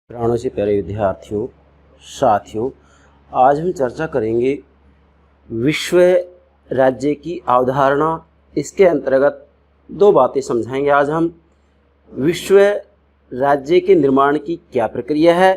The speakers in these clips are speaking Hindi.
प्राणों से प्यारे विद्यार्थियों, साथियों, आज हम चर्चा करेंगे विश्व राज्य की अवधारणा। इसके अंतर्गत दो बातें समझाएंगे। आज हम विश्व राज्य के निर्माण की क्या प्रक्रिया है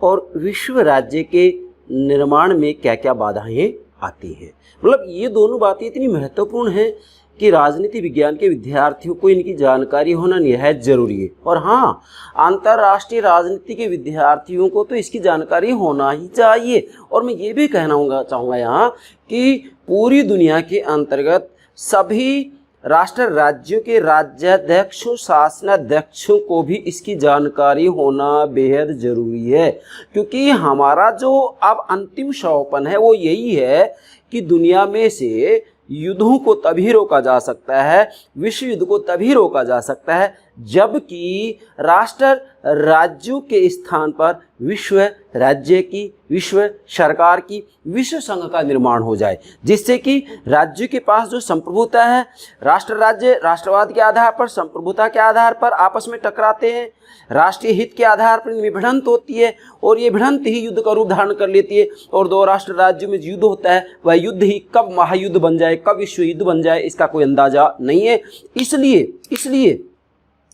और विश्व राज्य के निर्माण में क्या क्या बाधाएं आती हैं। मतलब ये दोनों बातें इतनी महत्वपूर्ण हैं कि राजनीति विज्ञान के विद्यार्थियों को इनकी जानकारी होना निहायत जरूरी है। और हाँ, अंतर्राष्ट्रीय राजनीति के विद्यार्थियों को तो इसकी जानकारी होना ही चाहिए। और मैं ये भी कहना चाहूँगा यहाँ कि पूरी दुनिया के अंतर्गत सभी राष्ट्र राज्यों के राज्याध्यक्षों, शासनाध्यक्षों को भी इसकी जानकारी होना बेहद जरूरी है, क्योंकि हमारा जो अब अंतिम सौपन है वो यही है कि दुनिया में से युद्धों को तभी रोका जा सकता है, विश्व युद्ध को तभी रोका जा सकता है जबकि राष्ट्र राज्यों के स्थान पर विश्व राज्य की, विश्व सरकार की, विश्व संघ का निर्माण हो जाए, जिससे कि राज्यों के पास जो संप्रभुता है, राष्ट्र राज्य राष्ट्रवाद के आधार पर, संप्रभुता के आधार पर आपस में टकराते हैं, राष्ट्रीय हित के आधार पर इनमें भिड़ंत होती है और ये भिड़ंत ही युद्ध का रूप धारण कर लेती है। और दो राष्ट्र राज्यों में युद्ध होता है, वह युद्ध ही कब महायुद्ध बन जाए, कब विश्व युद्ध बन जाए, इसका कोई अंदाजा नहीं है। इसलिए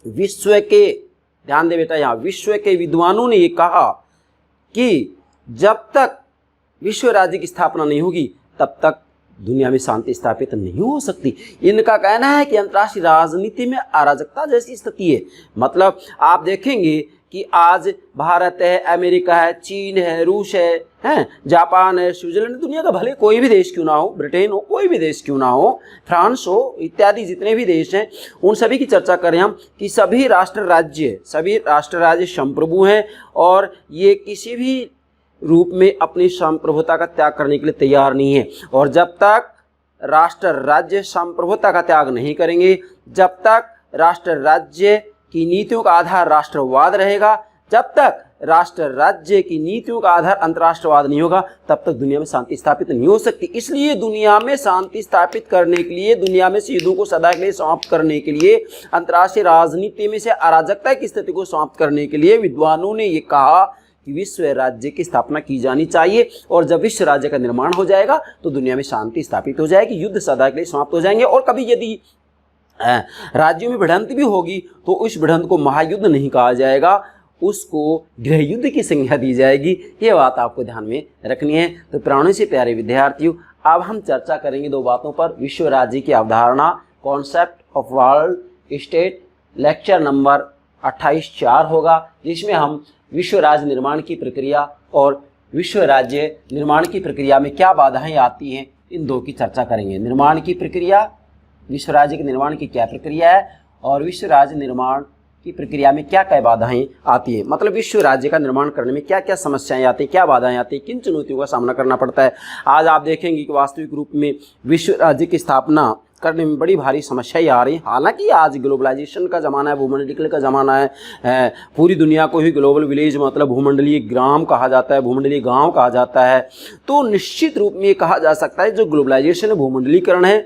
विश्व के, ध्यान दे बेटा, यहाँ विश्व के विद्वानों ने ये कहा कि जब तक विश्व राज्य की स्थापना नहीं होगी तब तक दुनिया में शांति स्थापित नहीं हो सकती। इनका कहना है कि अंतर्राष्ट्रीय राजनीति में अराजकता जैसी स्थिति है। मतलब आप देखेंगे कि आज भारत है, अमेरिका है, चीन है, रूस है, जापान है, स्विट्जरलैंड, दुनिया का भले कोई भी देश क्यों ना हो, ब्रिटेन हो, कोई भी देश क्यों ना हो, फ्रांस हो, इत्यादि जितने भी देश हैं, उन सभी की चर्चा करें हम कि सभी राष्ट्र राज्य संप्रभु हैं और ये किसी भी रूप में अपनी संप्रभुता का त्याग करने के लिए तैयार नहीं है। और जब तक राष्ट्र राज्य संप्रभुता का त्याग नहीं करेंगे, जब तक राष्ट्र राज्य की नीतियों का आधार राष्ट्रवाद रहेगा, जब तक राष्ट्र राज्य की नीतियों का आधार अंतर्राष्ट्रवाद नहीं होगा, तब तक दुनिया में शांति स्थापित नहीं हो सकती। इसलिए दुनिया में शांति स्थापित करने के लिए, दुनिया में से युद्धों को सदा के लिए समाप्त करने के लिए, अंतर्राष्ट्रीय राजनीति में से अराजकता की स्थिति को समाप्त करने के लिए विद्वानों ने ये कहा कि विश्व राज्य की स्थापना की जानी चाहिए। और जब विश्व राज्य का निर्माण हो जाएगा तो दुनिया में शांति स्थापित हो जाएगी, युद्ध सदा के लिए समाप्त हो जाएंगे। और कभी यदि राज्यों में भिड़ंत भी होगी तो उस भिड़ंत को महायुद्ध नहीं कहा जाएगा, उसको गृह युद्ध की संज्ञा दी जाएगी। ये बात आपको ध्यान में रखनी है। तो प्राणों से प्यारे विद्यार्थियों, अब हम चर्चा करेंगे दो बातों पर। विश्व राज्य की अवधारणा, concept of world state, lecture number 28/4 होगा, जिसमें हम विश्व राज्य निर्माण की प्रक्रिया और विश्व राज्य निर्माण की प्रक्रिया में क्या बाधाएं आती हैं, इन दो की चर्चा करेंगे। निर्माण की प्रक्रिया, विश्व राज्य के निर्माण की क्या प्रक्रिया है और विश्व राज्य निर्माण की प्रक्रिया में क्या क्या बाधाएं आती हैं। मतलब विश्व राज्य का निर्माण करने में क्या क्या समस्याएं आती हैं, क्या बाधाएं आती हैं, किन चुनौतियों का सामना करना पड़ता है। आज आप देखेंगे कि वास्तविक रूप में विश्व राज्य की स्थापना करने में बड़ी भारी समस्याएं आ रही हैं। हालांकि आज ग्लोबलाइजेशन का ज़माना है, भूमंडलीकरण का ज़माना है, पूरी दुनिया को ही ग्लोबल विलेज मतलब भूमंडलीय ग्राम कहा जाता है, भूमंडलीय गांव कहा जाता है। तो निश्चित रूप में ये कहा जा सकता है जो ग्लोबलाइजेशन है, भूमंडलीकरण है,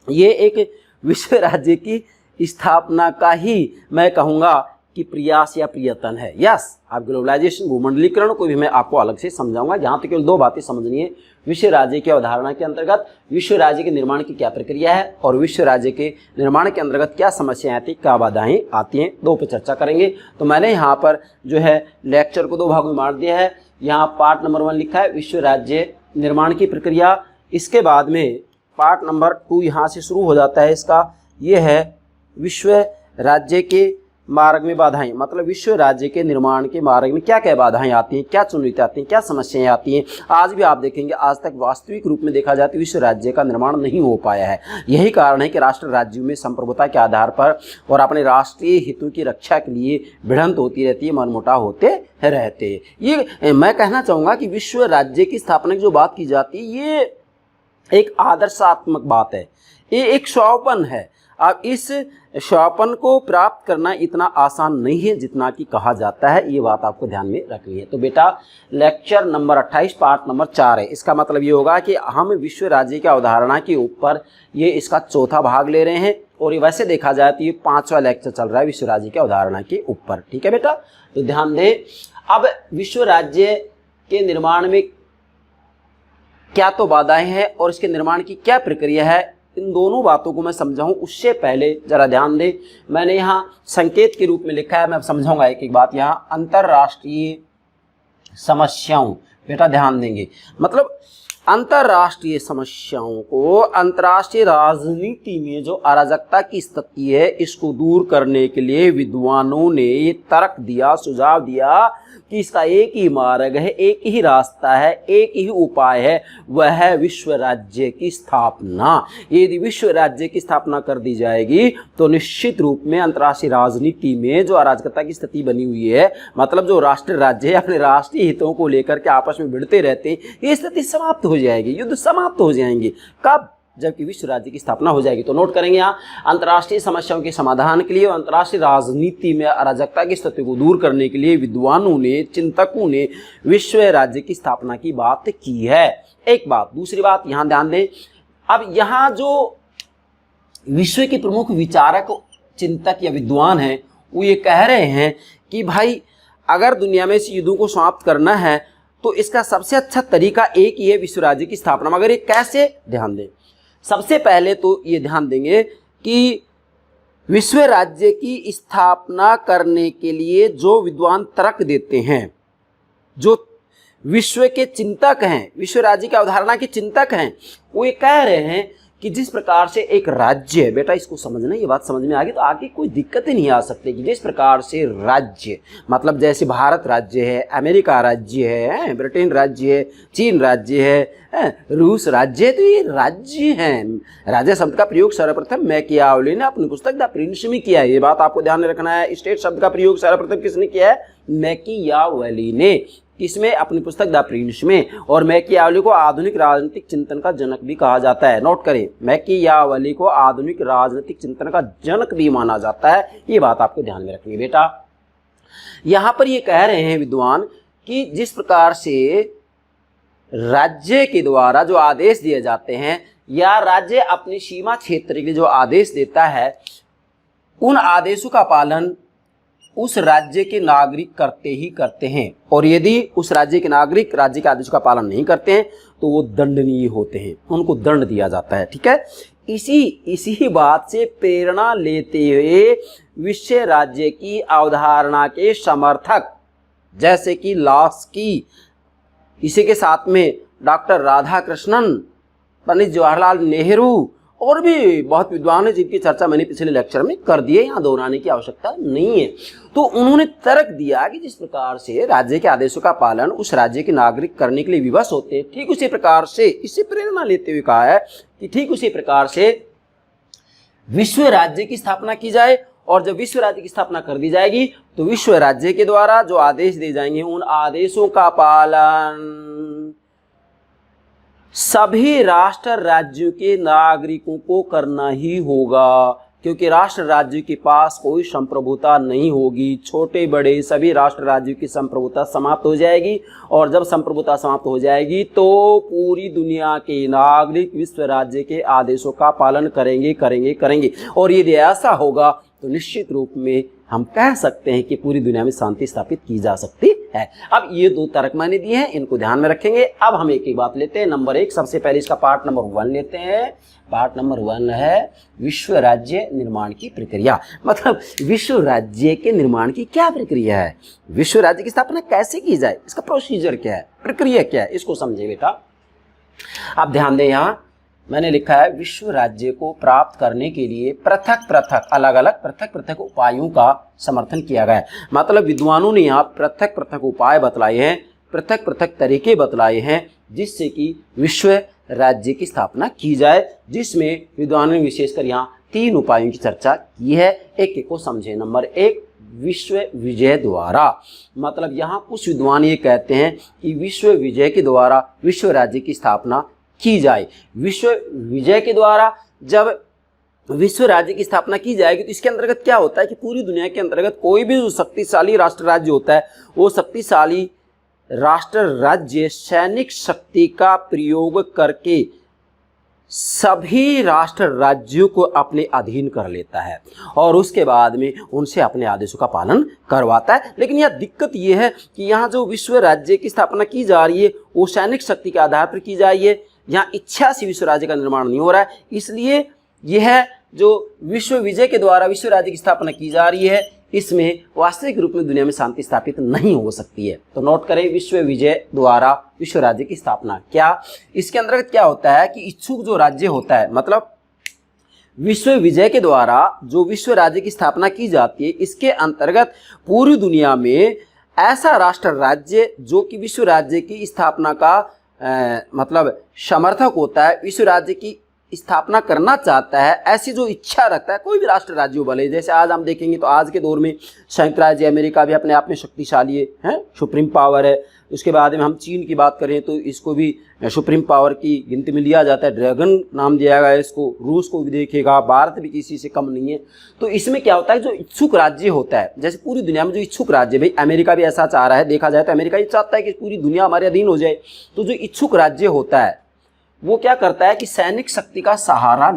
ये एक विश्व राज्य की स्थापना का ही मैं कहूँगा कि प्रयास या प्रयत्न है। यस, आप ग्लोबलाइजेशन, भूमंडलीकरण को भी मैं आपको अलग से समझाऊंगा। यहाँ तो केवल दो बातें समझनी है। विश्व राज्य की अवधारणा के अंतर्गत विश्व राज्य के निर्माण की क्या प्रक्रिया है और विश्व राज्य के निर्माण के अंतर्गत क्या समस्याएं आती हैं, क्या बाधाएं आती हैं, दो पर चर्चा करेंगे। तो मैंने यहाँ पर जो है लेक्चर को दो भागों में बांट दिया है। यहाँ पार्ट नंबर 1 लिखा है विश्व राज्य निर्माण की प्रक्रिया, इसके बाद में पार्ट नंबर 2 यहाँ से शुरू हो जाता है इसका, ये है विश्व राज्य के मार्ग में बाधाएं। मतलब विश्व राज्य के निर्माण के मार्ग में क्या क्या बाधाएं आती हैं, क्या चुनौतियां आती हैं, क्या समस्याएं आती हैं। आज भी आप देखेंगे, आज तक वास्तविक रूप में देखा जाए तो विश्व राज्य का निर्माण नहीं हो पाया है। यही कारण है कि राष्ट्र राज्यों में संप्रभुता के आधार पर और अपने राष्ट्रीय हितों की रक्षा के लिए भिड़ंत होती रहती है, मनमुटाव होते रहते हैं। ये मैं कहना चाहूँगा कि विश्व राज्य की स्थापना की जो बात की जाती है, ये एक आदर्शात्मक बात है, ये एक सौपन है। अब इस सौपन को प्राप्त करना इतना आसान नहीं है जितना कि कहा जाता है, ये बात आपको ध्यान में रखनी है। तो बेटा लेक्चर नंबर 28 पार्ट नंबर 4 है। इसका मतलब ये होगा कि हम विश्व राज्य की अवधारणा के ऊपर ये इसका चौथा भाग ले रहे हैं और ये वैसे देखा जाए तो ये 5वां लेक्चर चल रहा है विश्व राज्य की अवधारणा के ऊपर। ठीक है बेटा, तो ध्यान दें। अब विश्व राज्य के निर्माण में क्या तो बाधाएं हैं और इसके निर्माण की क्या प्रक्रिया है, इन दोनों बातों को मैं समझाऊं उससे पहले जरा ध्यान दें, मैंने यहाँ संकेत के रूप में लिखा है, मैं समझाऊंगा एक एक बात। यहाँ अंतरराष्ट्रीय समस्याओं, बेटा ध्यान देंगे, मतलब अंतरराष्ट्रीय समस्याओं को अंतरराष्ट्रीय राजनीति में जो अराजकता की स्थिति है इसको दूर करने के लिए विद्वानों ने ये तर्क दिया, सुझाव दिया कि इसका एक ही मार्ग है, एक ही रास्ता है, एक ही उपाय है, वह है विश्व राज्य की स्थापना। यदि विश्व राज्य की स्थापना कर दी जाएगी तो निश्चित रूप में अंतर्राष्ट्रीय राजनीति में जो अराजकता की स्थिति बनी हुई है, मतलब जो राष्ट्र राज्य है अपने राष्ट्रीय हितों को लेकर के आपस में भिड़ते रहते हैं, ये स्थिति समाप्त हो जाएगी, युद्ध समाप्त हो जाएंगे। कब? जबकि विश्व राज्य की स्थापना हो जाएगी। तो नोट करेंगे यहाँ, अंतर्राष्ट्रीय समस्याओं के समाधान के लिए और अंतर्राष्ट्रीय राजनीति में अराजकता की स्थिति को दूर करने के लिए विद्वानों ने, चिंतकों ने विश्व राज्य की स्थापना की बात की है। एक बात। दूसरी बात यहाँ ध्यान दें, अब यहाँ जो विश्व के प्रमुख विचारक, चिंतक या विद्वान हैं वो ये कह रहे हैं कि भाई अगर दुनिया में इस युद्धों को समाप्त करना है तो इसका सबसे अच्छा तरीका एक ही है, विश्व राज्य की स्थापना। मगर ये कैसे? ध्यान दें, सबसे पहले तो ये ध्यान देंगे कि विश्व राज्य की स्थापना करने के लिए जो विद्वान तर्क देते हैं, जो विश्व के चिंतक हैं, विश्व राज्य की अवधारणा के चिंतक हैं, वो ये कह रहे हैं कि जिस प्रकार से एक राज्य है, बेटा इसको समझना, ये बात समझ में आ गई तो आगे कोई दिक्कत ही नहीं आ सकती, कि जिस प्रकार से राज्य, मतलब जैसे भारत राज्य है, अमेरिका राज्य है, ब्रिटेन राज्य है, चीन राज्य है, रूस राज्य है, तो ये राज्य हैं। राज्य शब्द का प्रयोग सर्वप्रथम मैकियावेली ने अपनी पुस्तक द प्रिंस में किया है, ये बात आपको ध्यान में रखना है। स्टेट शब्द का प्रयोग सर्वप्रथम किसने किया है? मैकियावेली ने। किसमें? अपनी पुस्तक द प्रिंस में। और मैकियावेली को आधुनिक राजनीतिक चिंतन का जनक भी कहा जाता है। नोट करें, मैकियावेली को आधुनिक राजनीतिक चिंतन का जनक भी माना जाता है, ये बात आपको ध्यान में रखनी है बेटा। यहां पर ये कह रहे हैं विद्वान कि जिस प्रकार से राज्य के द्वारा जो आदेश दिए जाते हैं या राज्य अपनी सीमा क्षेत्र के लिए जो आदेश देता है, उन आदेशों का पालन उस राज्य के नागरिक करते ही करते हैं, और यदि उस राज्य के नागरिक राज्य के आदेशों का पालन नहीं करते हैं तो वो दंडनीय होते हैं, उनको दंड दिया जाता है। ठीक है, इसी बात से प्रेरणा लेते हुए विश्व राज्य की अवधारणा के समर्थक जैसे कि लास्की, इसी के साथ में डॉक्टर राधाकृष्णन, पंडित जवाहरलाल नेहरू और भी बहुत विद्वान हैं जिनकी चर्चा मैंने पिछले लेक्चर में कर दी है, यहाँ दोहराने की आवश्यकता नहीं है। तो उन्होंने तर्क दिया कि जिस प्रकार से राज्य के आदेशों का पालन उस राज्य के नागरिक करने के लिए विवश होते हैं, ठीक उसी प्रकार से, इससे प्रेरणा लेते हुए कहा है कि ठीक उसी प्रकार से विश्व राज्य की स्थापना की जाए, और जब विश्व राज्य की स्थापना कर दी जाएगी तो विश्व राज्य के द्वारा जो आदेश दिए जाएंगे उन आदेशों का पालन सभी राष्ट्र राज्यों के नागरिकों को करना ही होगा, क्योंकि राष्ट्र राज्य के पास कोई संप्रभुता नहीं होगी। छोटे बड़े सभी राष्ट्र राज्यों की संप्रभुता समाप्त हो जाएगी, और जब संप्रभुता समाप्त हो जाएगी तो पूरी दुनिया के नागरिक विश्व राज्य के आदेशों का पालन करेंगे। और यदि ऐसा होगा तो निश्चित रूप में हम कह सकते हैं कि पूरी दुनिया में शांति स्थापित की जा सकती है। अब ये दो तर्क मैंने दिए हैं, इनको ध्यान में रखेंगे। अब हम एक ही बात लेते हैं। नंबर 1, सबसे पहले इसका पार्ट नंबर 1 लेते हैं। पार्ट नंबर 1 है विश्व राज्य निर्माण की प्रक्रिया, मतलब विश्व राज्य के निर्माण की क्या प्रक्रिया है, विश्व राज्य की स्थापना कैसे की जाए, इसका प्रोसीजर क्या है, प्रक्रिया क्या है, इसको समझे बेटा। अब ध्यान दें, यहाँ मैंने लिखा है विश्व राज्य को प्राप्त करने के लिए अलग अलग उपायों का समर्थन किया गया है। मतलब विद्वानों ने यहाँ पृथक उपाय बतलाए हैं, पृथक तरीके बतलाए हैं जिससे कि विश्व राज्य की स्थापना की जाए, जिसमें विद्वानों ने विशेषकर यहाँ 3 उपायों की चर्चा की है। एक को समझे। नंबर 1, विश्व विजय द्वारा, मतलब यहाँ कुछ विद्वान ये कहते हैं कि विश्व विजय के द्वारा विश्व राज्य की स्थापना की जाए। विश्व विजय के द्वारा जब विश्व राज्य की स्थापना की जाएगी तो इसके अंतर्गत क्या होता है कि पूरी दुनिया के अंतर्गत कोई भी जो शक्तिशाली राष्ट्र राज्य होता है, वो शक्तिशाली राष्ट्र राज्य सैनिक शक्ति का प्रयोग करके सभी राष्ट्र राज्यों को अपने अधीन कर लेता है और उसके बाद में उनसे अपने आदेशों का पालन करवाता है। लेकिन यह दिक्कत यह है कि यहाँ जो विश्व राज्य की स्थापना की जा रही है वो सैनिक शक्ति के आधार पर की जा रही है। यहाँ इच्छा से विश्व राज्य का निर्माण नहीं हो रहा है, इसलिए यह जो विश्व विजय के द्वारा विश्व राज्य की स्थापना की जा रही है इसमें वास्तविक रूप में दुनिया में शांति स्थापित नहीं हो सकती है। तो नोट करें, विश्व विजय द्वारा विश्व राज्य की स्थापना। क्या इसके अंतर्गत क्या होता है कि इच्छुक जो राज्य होता है, मतलब विश्व विजय के द्वारा जो विश्व राज्य की स्थापना की जाती है, इसके अंतर्गत पूरी दुनिया में ऐसा राष्ट्र राज्य जो कि विश्व राज्य की स्थापना का मतलब समर्थक होता है, विश्व राज्य की स्थापना करना चाहता है, ऐसी जो इच्छा रखता है, कोई भी राष्ट्र राज्य भले। जैसे आज हम देखेंगे तो आज के दौर में संयुक्त राज्य अमेरिका भी अपने आप में शक्तिशाली है, सुप्रीम पावर है। उसके बाद में हम चीन की बात करें तो इसको भी सुप्रीम पावर की गिनती में लिया जाता है, ड्रैगन नाम दिया गया है इसको। रूस को भी देखेगा, भारत भी किसी से कम नहीं है। तो इसमें क्या होता है, जो इच्छुक राज्य होता है, जैसे पूरी दुनिया में जो इच्छुक राज्य, भाई अमेरिका भी ऐसा चाह रहा है, देखा जाए तो अमेरिका ये चाहता है कि पूरी दुनिया हमारे अधीन हो जाए। तो जो इच्छुक राज्य होता है वो क्या करता है कि सैनिक शक्ति का सहारा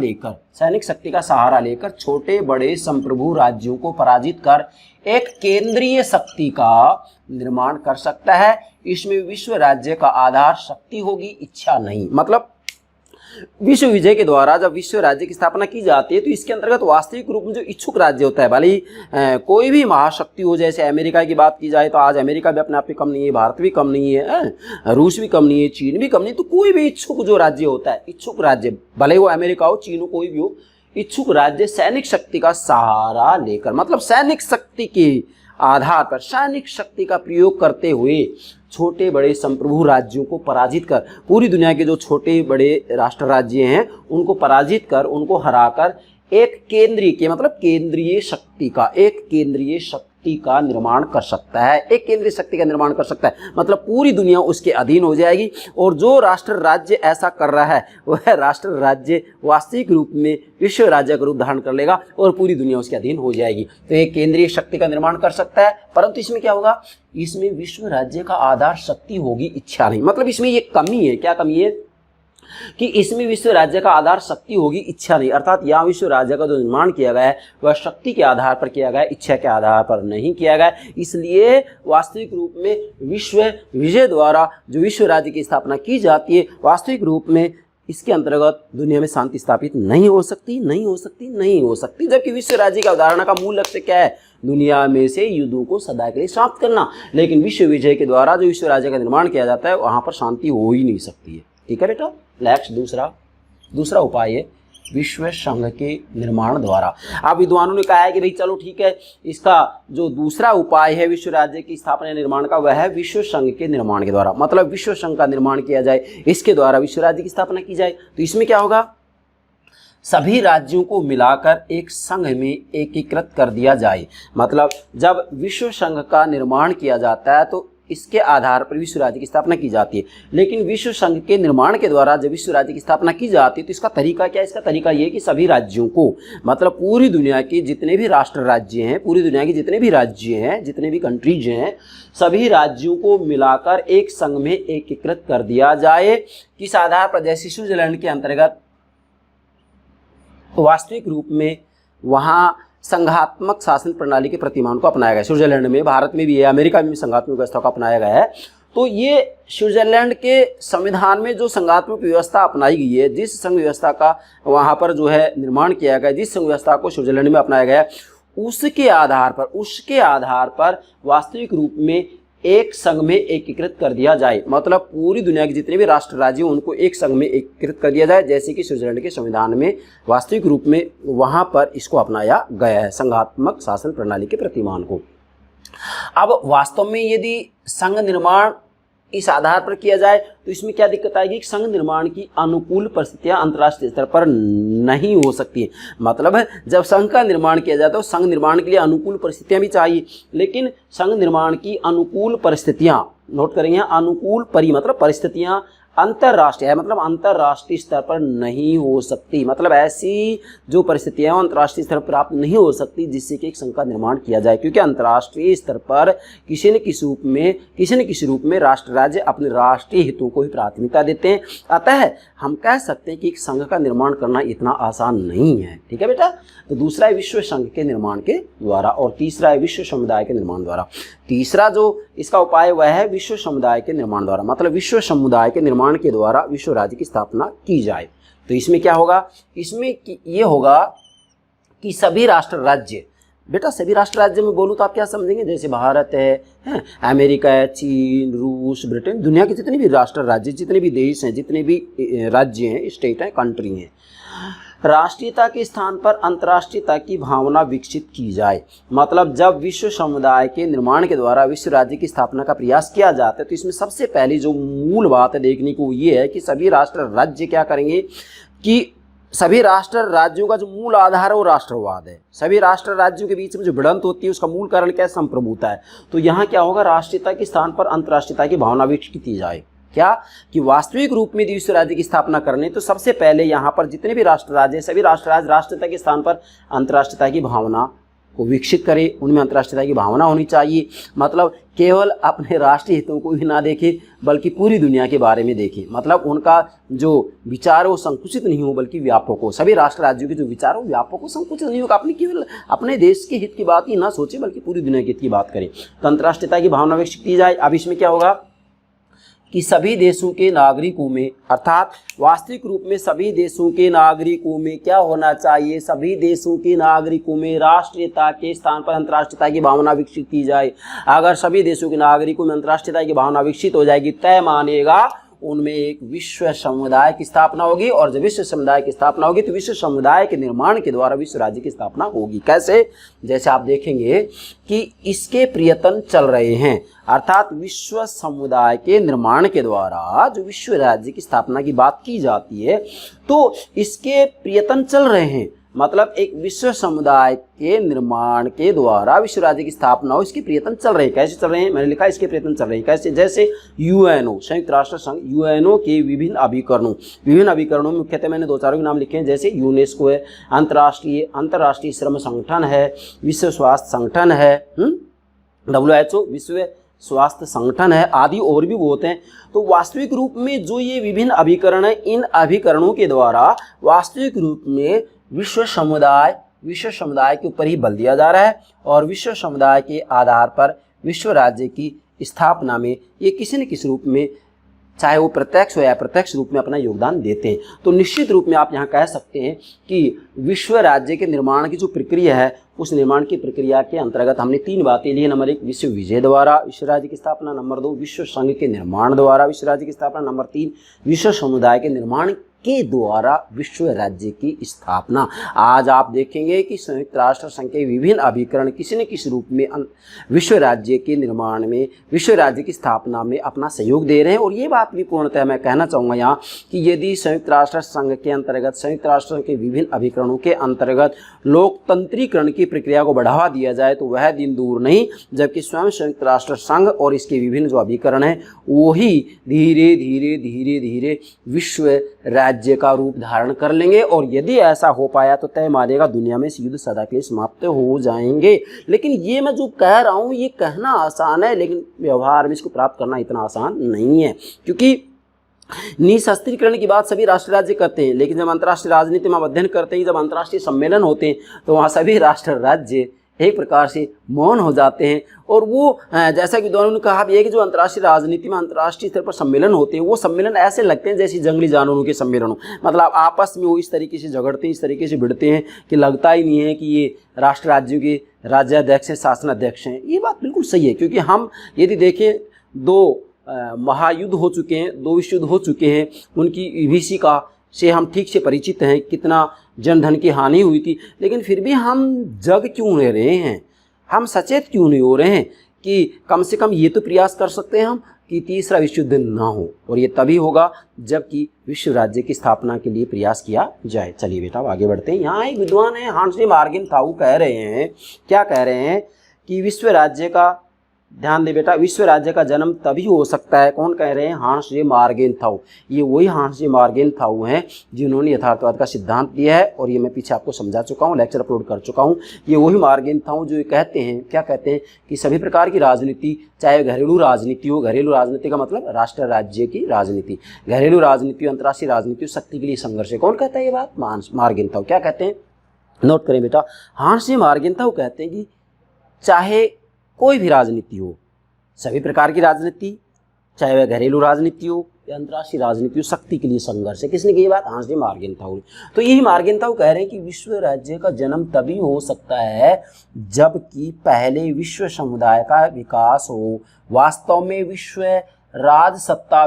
लेकर छोटे बड़े संप्रभु राज्यों को पराजित कर एक केंद्रीय शक्ति का निर्माण कर सकता है। इसमें विश्व राज्य का आधार शक्ति होगी, इच्छा नहीं। मतलब विश्व विजय के द्वारा जब विश्व राज्य की स्थापना की जाती है तो इसके अंतर्गत वास्तविक रूप में जो इच्छुक राज्य होता है, भले ही कोई भी महाशक्ति हो, जैसे अमेरिका की बात की जाए तो आज अमेरिका भी अपने आप में कम नहीं है, भारत भी कम नहीं है, रूस भी कम नहीं है, चीन भी कम नहीं। तो कोई भी इच्छुक जो राज्य होता है, इच्छुक राज्य, भले वो अमेरिका हो, चीन हो, कोई भी हो, इच्छुक राज्य सैनिक शक्ति का सहारा लेकर, मतलब सैनिक शक्ति के आधार पर सैनिक शक्ति का प्रयोग करते हुए छोटे बड़े संप्रभु राज्यों को पराजित कर, पूरी दुनिया के जो छोटे बड़े राष्ट्र राज्य हैं उनको पराजित कर, उनको हराकर एक केंद्रीय के मतलब केंद्रीय शक्ति का निर्माण कर सकता है। एक केंद्रीय शक्ति का निर्माण कर सकता है, मतलब पूरी दुनिया उसके अधीन हो जाएगी। और जो राष्ट्र राज्य ऐसा कर रहा है वह राष्ट्र राज्य वास्तविक रूप में विश्व राज्य का रूप धारण कर लेगा और पूरी दुनिया उसके अधीन हो जाएगी। तो एक केंद्रीय शक्ति का निर्माण कर सकता है, परंतु इसमें क्या होगा, इसमें विश्व राज्य का आधार शक्ति होगी, इच्छा नहीं। मतलब इसमें ये कमी है, क्या कमी है कि इसमें विश्व राज्य का आधार शक्ति होगी, इच्छा नहीं। अर्थात यहाँ विश्व राज्य का जो निर्माण किया गया है वह शक्ति के आधार पर किया गया है, इच्छा के आधार पर नहीं किया गया। इसलिए वास्तविक रूप में विश्व विजय द्वारा जो विश्व राज्य की स्थापना की जाती है, वास्तविक रूप में इसके अंतर्गत दुनिया में शांति स्थापित नहीं हो सकती। जबकि विश्व राज्य की अवधारणा का मूल लक्ष्य क्या है, दुनिया में से युद्धों को सदा के लिए समाप्त करना। लेकिन विश्व विजय के द्वारा जो विश्व राज्य का निर्माण किया जाता है वहाँ पर शांति हो ही नहीं सकती है। ठीक है बेटा। नेक्स्ट दूसरा उपाय है विश्व संघ के निर्माण द्वारा। अब विद्वानों ने कहा है कि भाई चलो ठीक है, इसका जो दूसरा उपाय है विश्व राज्य की स्थापना निर्माण का वह है विश्व संघ के निर्माण के द्वारा। मतलब विश्व संघ का निर्माण किया जाए, इसके द्वारा विश्व राज्य की स्थापना की जाए। तो इसमें क्या होगा, सभी राज्यों को मिलाकर एक संघ में एकीकृत कर दिया जाए। मतलब जब विश्व संघ का निर्माण किया जाता है तो इसके आधार पर विश्व राज्य की स्थापना की जाती है। लेकिन विश्व संघ के निर्माण के द्वारा जब विश्व राज्य की स्थापना की जाती है तो इसका तरीका क्या है, इसका तरीका ये कि सभी राज्यों को, मतलब पूरी दुनिया के जितने भी राष्ट्र राज्य हैं, पूरी दुनिया के जितने भी राज्य हैं, जितने भी कंट्रीज हैं, सभी राज्यों को मिलाकर एक संघ में एकीकृत कर दिया जाए। किस आधार पर, जैसे स्विट्जरलैंड के अंतर्गत वास्तविक रूप में वहाँ संघात्मक शासन प्रणाली के प्रतिमान को अपनाया गया। स्विट्जरलैंड में, भारत में भी है, अमेरिका में भी संघात्मक व्यवस्था को अपनाया गया है। तो ये स्विट्जरलैंड के संविधान में जो संघात्मक व्यवस्था अपनाई गई है, जिस संघ व्यवस्था का वहाँ पर जो है निर्माण किया गया, जिस संघ व्यवस्था को स्विट्जरलैंड में अपनाया गया, उसके आधार पर वास्तविक रूप में एक संघ में एकीकृत कर दिया जाए। मतलब पूरी दुनिया के जितने भी राष्ट्र राज्य हैं उनको एक संघ में एकीकृत कर दिया जाए, जैसे कि स्विट्जरलैंड के संविधान में वास्तविक रूप में वहां पर इसको अपनाया गया है, संघात्मक शासन प्रणाली के प्रतिमान को। अब वास्तव में यदि संघ निर्माण इस आधार पर किया जाए तो इसमें क्या दिक्कत आएगी, संघ निर्माण की अनुकूल परिस्थितियां अंतर्राष्ट्रीय स्तर पर नहीं हो सकती है। मतलब है जब संघ का निर्माण किया जाए तो संघ निर्माण के लिए अनुकूल परिस्थितियां भी चाहिए, लेकिन संघ निर्माण की अनुकूल परिस्थितियां, नोट करेंगे अनुकूल मतलब परिस्थितियां अंतरराष्ट्रीय है, मतलब अंतरराष्ट्रीय स्तर पर नहीं हो सकती, मतलब ऐसी जो परिस्थितियां अंतरराष्ट्रीय स्तर पर प्राप्त नहीं हो सकती जिससे कि एक संघ का निर्माण किया जाए, क्योंकि अंतरराष्ट्रीय स्तर पर किसी न किसी रूप में राष्ट्र राज्य अपने राष्ट्रीय हितों को ही प्राथमिकता देते हैं। अतः हम कह सकते हैं कि एक संघ का निर्माण करना इतना आसान नहीं है। ठीक है बेटा, तो दूसरा है विश्व संघ के निर्माण के द्वारा, और तीसरा है विश्व समुदाय के निर्माण द्वारा। तीसरा जो इसका उपाय वह है विश्व समुदाय के निर्माण द्वारा, मतलब विश्व समुदाय के निर्माण के द्वारा विश्व राज्य की स्थापना की जाए। तो इसमें क्या होगा, इसमें ये होगा कि सभी राष्ट्र राज्य, बेटा सभी राष्ट्र राज्य में बोलूँ तो आप क्या समझेंगे, जैसे भारत है, अमेरिका है, चीन, रूस, ब्रिटेन, दुनिया के जितने भी राष्ट्र राज्य, जितने भी देश हैं, जितने भी राज्य हैं, स्टेट हैं, कंट्री हैं, राष्ट्रीयता के स्थान पर अंतर्राष्ट्रीयता की भावना विकसित की जाए। मतलब जब विश्व समुदाय के निर्माण के द्वारा विश्व राज्य की स्थापना का प्रयास किया जाता है तो इसमें सबसे पहली जो मूल बात है देखने को ये है कि सभी राष्ट्र राज्य क्या करेंगे कि सभी राष्ट्र राज्यों का जो मूल आधार है वो राष्ट्रवाद है। सभी राष्ट्र राज्यों के बीच में जो भिड़ंत होती है उसका मूल कारण क्या है, संप्रभुता है। तो यहाँ क्या होगा, राष्ट्रीयता के स्थान पर अंतर्राष्ट्रीयता की भावना विकसित की जाए। क्या कि वास्तविक रूप में विश्व राज्य की स्थापना करने तो सबसे पहले यहाँ पर जितने भी राष्ट्र राज्य हैं सभी राष्ट्र राज्य राष्ट्रीयता के स्थान पर अंतर्राष्ट्रीयता की भावना को विकसित करें, उनमें अंतर्राष्ट्रीयता की भावना होनी चाहिए। मतलब केवल अपने राष्ट्रीय हितों को ही ना देखें बल्कि पूरी दुनिया के बारे में देखें, मतलब उनका जो विचार हो संकुचित नहीं हो बल्कि व्यापक हो। सभी राष्ट्र राज्यों के जो विचार हो व्यापक हो, संकुचित नहीं हो, अपने केवल अपने देश के हित की बात ही ना सोचे बल्कि पूरी दुनिया के हित की बात करें। तो अंतर्राष्ट्रीयता की भावना विकसित की जाए। अब इसमें क्या होगा कि सभी देशों के नागरिकों में, अर्थात वास्तविक रूप में सभी देशों के नागरिकों में क्या होना चाहिए, सभी देशों के नागरिकों में राष्ट्रीयता के स्थान पर अंतर्राष्ट्रीयता की भावना विकसित की जाए। अगर सभी देशों के नागरिकों में अंतर्राष्ट्रीयता की भावना विकसित हो जाएगी तय मानेगा उनमें एक विश्व समुदाय की स्थापना होगी, और जब विश्व समुदाय की स्थापना होगी तो विश्व समुदाय के निर्माण के द्वारा विश्व राज्य की स्थापना होगी। कैसे, जैसे आप देखेंगे कि इसके प्रयत्न चल रहे हैं, अर्थात विश्व समुदाय के निर्माण के द्वारा जो विश्व राज्य की स्थापना की बात की जाती है तो इसके प्रयत्न चल रहे हैं। मतलब एक विश्व समुदाय के निर्माण के द्वारा विश्व राज्य की स्थापना हो, इसके प्रयत्न चल रहे हैं। कैसे चल रहे हैं, मैंने लिखा इसके प्रयत्न चल रहे हैं कैसे, जैसे यूएनओ संयुक्त राष्ट्र संघ, यूएनओ के विभिन्न अभिकरणों में मुख्यतः मैंने दो चारों के नाम लिखे हैं, जैसे यूनेस्को है, अंतर्राष्ट्रीय श्रम संगठन है, विश्व स्वास्थ्य संगठन है, WHO विश्व स्वास्थ्य संगठन है, आदि और भी बहुत हैं। तो वास्तविक रूप में जो ये विभिन्न अभिकरण है, इन अभिकरणों के द्वारा वास्तविक रूप में विश्व समुदाय के ऊपर ही बल दिया जा रहा है, और विश्व समुदाय के आधार पर विश्व राज्य की स्थापना में ये किसी न किसी रूप में, चाहे वो प्रत्यक्ष हो या अप्रत्यक्ष रूप में अपना योगदान देते हैं। तो निश्चित रूप में आप यहाँ कह सकते हैं कि विश्व राज्य के निर्माण की जो प्रक्रिया है उस निर्माण की प्रक्रिया के अंतर्गत हमने तीन बातें ली। नंबर 1 विश्व विजय द्वारा विश्व राज्य की स्थापना, नंबर 2 विश्व संघ के निर्माण द्वारा विश्व राज्य की स्थापना, नंबर 3 विश्व समुदाय के निर्माण के द्वारा विश्व राज्य की स्थापना। आज आप देखेंगे कि संयुक्त राष्ट्र संघ के विभिन्न अभिकरण किसी न किसी रूप में विश्व राज्य के निर्माण में, विश्व राज्य की स्थापना में अपना सहयोग दे रहे हैं। और ये बात भी पूर्णतः मैं कहना चाहूँगा यहाँ कि यदि संयुक्त राष्ट्र संघ के अंतर्गत, संयुक्त राष्ट्र संघ के विभिन्न अभिकरणों के अंतर्गत लोकतंत्रीकरण की प्रक्रिया को बढ़ावा दिया जाए तो वह दिन दूर नहीं जबकि स्वयं संयुक्त राष्ट्र संघ और इसके विभिन्न जो अभिकरण हैं वही धीरे धीरे विश्व राज्य का रूप धारण कर लेंगे। और यदि ऐसा हो पाया तो तय मानेगा दुनिया में युद्ध सदा के लिए समाप्त हो जाएंगे। लेकिन ये मैं जो कह रहा हूँ ये कहना आसान है, लेकिन व्यवहार में इसको प्राप्त करना इतना आसान नहीं है, क्योंकि निशस्त्रीकरण की बात सभी राष्ट्र राज्य करते हैं, लेकिन जब अंतर्राष्ट्रीय राजनीति में अध्ययन करते हैं, जब अंतर्राष्ट्रीय सम्मेलन होते हैं तो वहाँ सभी राष्ट्र राज्य एक प्रकार से मौन हो जाते हैं। और वो जैसा कि दोनों ने कहा भी है कि जो अंतर्राष्ट्रीय राजनीति में अंतर्राष्ट्रीय स्तर पर सम्मेलन होते हैं वो सम्मेलन ऐसे लगते हैं जैसे जंगली जानवरों के सम्मेलन हो। मतलब आपस में वो इस तरीके से झगड़ते हैं, इस तरीके से भिड़ते हैं कि लगता ही नहीं है कि ये राष्ट्र राज्यों के राज्याध्यक्ष हैं, शासनाध्यक्ष हैं। ये बात बिल्कुल सही है, क्योंकि हम यदि देखें 2 महायुद्ध हो चुके हैं, 2 विश्व युद्ध हो चुके हैं, उनकी विभीषिका से हम ठीक से परिचित हैं, कितना जनधन की हानि हुई थी, लेकिन फिर भी हम जग क्यों रह रहे हैं, हम सचेत क्यों नहीं हो रहे हैं कि कम से कम ये तो प्रयास कर सकते हैं हम कि तीसरा विश्व युद्ध ना हो। और ये तभी होगा जबकि विश्व राज्य की स्थापना के लिए प्रयास किया जाए। चलिए बेटा आगे बढ़ते हैं। यहाँ एक विद्वान है हांस डी मार्गेनथाउ कह रहे हैं, क्या कह रहे हैं कि विश्व राज्य का ध्यान दे बेटा, विश्व राज्य का जन्म तभी हो सकता है, कौन कह रहे हैं, हांस जे मार्गेनथाउ। ये वही हांस जे मार्गेनथाउ हैं जिन्होंने यथार्थवाद का सिद्धांत दिया है, और ये मैं पीछे आपको समझा चुका हूँ, लेक्चर अपलोड कर चुका हूँ। ये वही मार्गेनथाउ जो ये कहते हैं, क्या कहते हैं, कि सभी प्रकार की राजनीति, चाहे घरेलू राजनीति हो, घरेलू राजनीति का मतलब राष्ट्र राज्य की राजनीति, घरेलू राजनीति, अंतर्राष्ट्रीय राजनीति, शक्ति के लिए संघर्ष है, कौन कहता है ये बात, मार्गेनथाउ। क्या कहते हैं, नोट करें बेटा, हांस जे मार्गेनथाउ कहते हैं कि चाहे कोई भी राजनीति हो, सभी प्रकार की राजनीति, चाहे वह घरेलू राजनीति हो या अंतर्राष्ट्रीय राजनीति हो, शक्ति के लिए संघर्ष है। किसने की ये बात, हांस जे मार्गेनथाउ। तो यही मार्गेनथाउ कह रहे हैं कि विश्व राज्य का जन्म तभी हो सकता है जबकि पहले विश्व समुदाय का विकास हो। वास्तव में विश्व राज सत्ता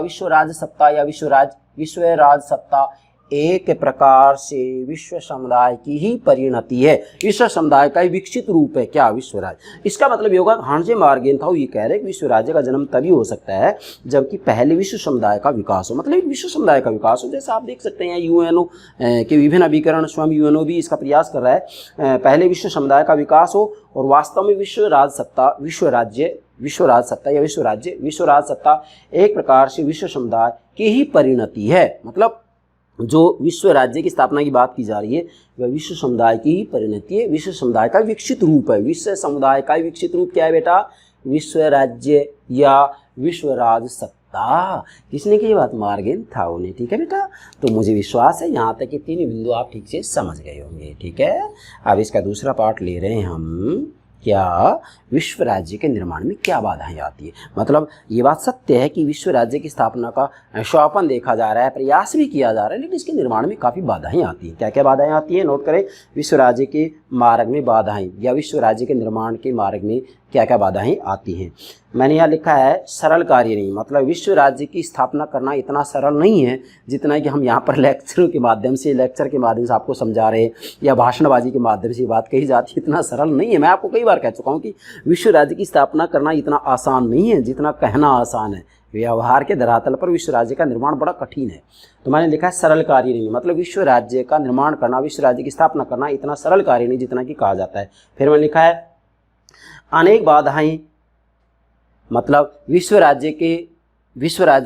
या विश्व राज सत्ता एक प्रकार से विश्व समुदाय की ही परिणति है, विश्व समुदाय का ही विकसित रूप है, क्या, विश्व राज्य। इसका मतलब ये होगा, हांस जे मार्गेनथाउ ये कह रहे हैं कि विश्व राज्य का जन्म तभी हो सकता है जबकि पहले विश्व समुदाय का विकास हो, मतलब विश्व समुदाय का विकास हो। जैसे आप देख सकते हैं यूएनओ के विभिन्न अभिकरण, स्वयं यूएनओ भी इसका प्रयास कर रहा है, पहले विश्व समुदाय का विकास हो और वास्तव में विश्व राज सत्ता या विश्व राज सत्ता एक प्रकार से विश्व समुदाय की ही परिणति है। मतलब जो विश्व राज्य की स्थापना की बात की जा रही है वह विश्व समुदाय की ही परिणति है, विश्व समुदाय का विकसित रूप है। विश्व समुदाय का विकसित रूप क्या है बेटा, विश्व राज्य या विश्व राज सत्ता। किसने की बात, मार्गेनथाउ ने। ठीक है बेटा, तो मुझे विश्वास है यहाँ तक कि 3 बिंदु आप ठीक से समझ गए होंगे। ठीक है, अब इसका दूसरा पार्ट ले रहे हैं हम, क्या विश्व राज्य के निर्माण में क्या बाधाएं आती है। मतलब ये बात सत्य है कि विश्व राज्य की स्थापना का स्वप्न देखा जा रहा है, प्रयास भी किया जा रहा है, लेकिन इसके निर्माण में काफ़ी बाधाएं आती हैं। क्या क्या बाधाएं आती हैं, नोट करें, विश्व राज्य के मार्ग में बाधाएं या विश्व राज्य के निर्माण के मार्ग में क्या क्या बाधाएं आती हैं। मैंने यहाँ लिखा है सरल कार्य नहीं, मतलब विश्व राज्य की स्थापना करना इतना सरल नहीं है जितना कि हम यहाँ पर लेक्चर के माध्यम से आपको समझा रहे हैं या भाषणबाजी के माध्यम से बात कही जाती है, इतना सरल नहीं है। मैं आपको कई बार कह चुका हूँ कि विश्व राज्य की स्थापना करना इतना आसान नहीं है जितना कहना आसान है। व्यवहार के धरातल पर विश्व राज्य का निर्माण बड़ा कठिन है। तो मैंने लिखा है सरल कार्य नहीं, मतलब विश्व राज्य का निर्माण करना, विश्व राज्य की स्थापना करना इतना सरल कार्य नहीं जितना कि कहा जाता है। फिर मैंने लिखा है अनेक बाधाएं, मतलब विश्व राज्य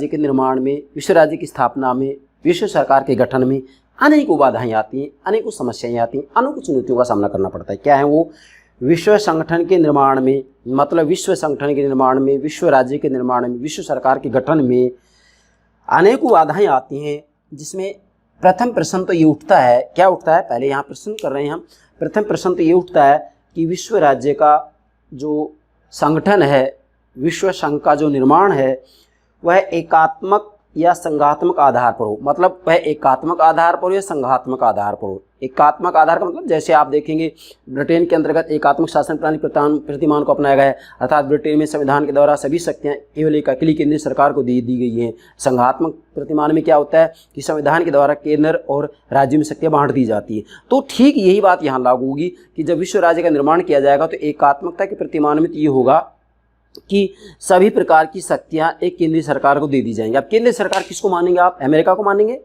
के निर्माण में, विश्व राज्य की स्थापना में, विश्व सरकार के गठन में अनेकों बाधाएं आती हैं, अनेकों समस्याएं आती हैं, अनेकों चुनौतियों का सामना करना पड़ता है। क्या है वो, विश्व संगठन के निर्माण में, मतलब विश्व संगठन के निर्माण में, विश्व राज्य के निर्माण में, विश्व सरकार के गठन में अनेकों बाधाएं आती हैं। जिसमें प्रथम प्रश्न तो ये उठता है, क्या उठता है, पहले यहाँ प्रश्न कर रहे हैं हम। प्रथम प्रश्न तो ये उठता है कि विश्व राज्य का जो संगठन है, विश्व संघ का जो निर्माण है वह एकात्मक या संघात्मक आधार पर हो, मतलब वह एकात्मक आधार पर हो या संघात्मक आधार पर हो। एकात्मक आधार का मतलब जैसे आप देखेंगे ब्रिटेन के अंतर्गत एकात्मक शासन प्रणाली प्रतिमान को अपनाया गया है, अर्थात ब्रिटेन में संविधान के द्वारा सभी शक्तियां केवल एक अकेली केंद्रीय सरकार को दी गई हैं। संघात्मक प्रतिमान में क्या होता है कि संविधान के द्वारा केंद्र और राज्य में शक्तियां बांट दी जाती है। तो ठीक यही बात यहाँ लागू होगी कि जब विश्व राज्य का निर्माण किया जाएगा तो एकात्मकता के प्रतिमान में तो ये होगा कि सभी प्रकार की शक्तियां एक केंद्रीय सरकार को दे दी जाएंगी। अब केंद्रीय सरकार किसको मानेंगे आप, अमेरिका को मानेंगे,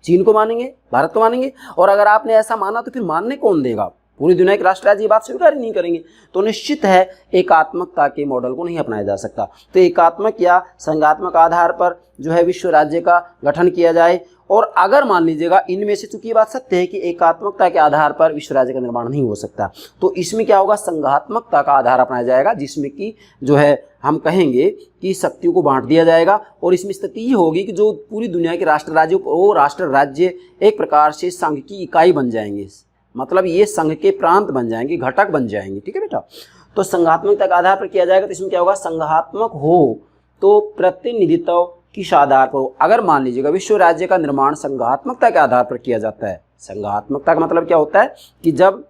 चीन को मानेंगे, भारत को मानेंगे? और अगर आपने ऐसा माना तो फिर मानने कौन देगा? पूरी दुनिया के राष्ट्र राज्य ये बात स्वीकार ही नहीं करेंगे। तो निश्चित है एकात्मकता के मॉडल को नहीं अपनाया जा सकता। तो एकात्मक या संघात्मक आधार पर जो है विश्व राज्य का गठन किया जाए, और अगर मान लीजिएगा इनमें से, चूंकि ये बात सत्य है कि एकात्मकता के आधार पर विश्व राज्य का निर्माण नहीं हो सकता, तो इसमें क्या होगा, संघात्मकता का आधार अपनाया जाएगा, जिसमें कि जो है हम कहेंगे कि शक्तियों को बांट दिया जाएगा। और इसमें स्थिति ये होगी कि जो पूरी दुनिया के राष्ट्र राज्यों, वो राष्ट्र राज्य एक प्रकार से संघ की इकाई बन जाएंगे, मतलब ये संघ के प्रांत बन जाएंगे, घटक बन जाएंगे। ठीक है बेटा, तो संघात्मकता के आधार पर किया जाएगा। तो इसमें क्या होगा, संघात्मक हो तो प्रतिनिधित्व किस आधार पर हो। अगर मान लीजिएगा विश्व राज्य का निर्माण संघात्मकता के आधार पर किया जाता है, संघात्मकता का मतलब क्या होता है कि जब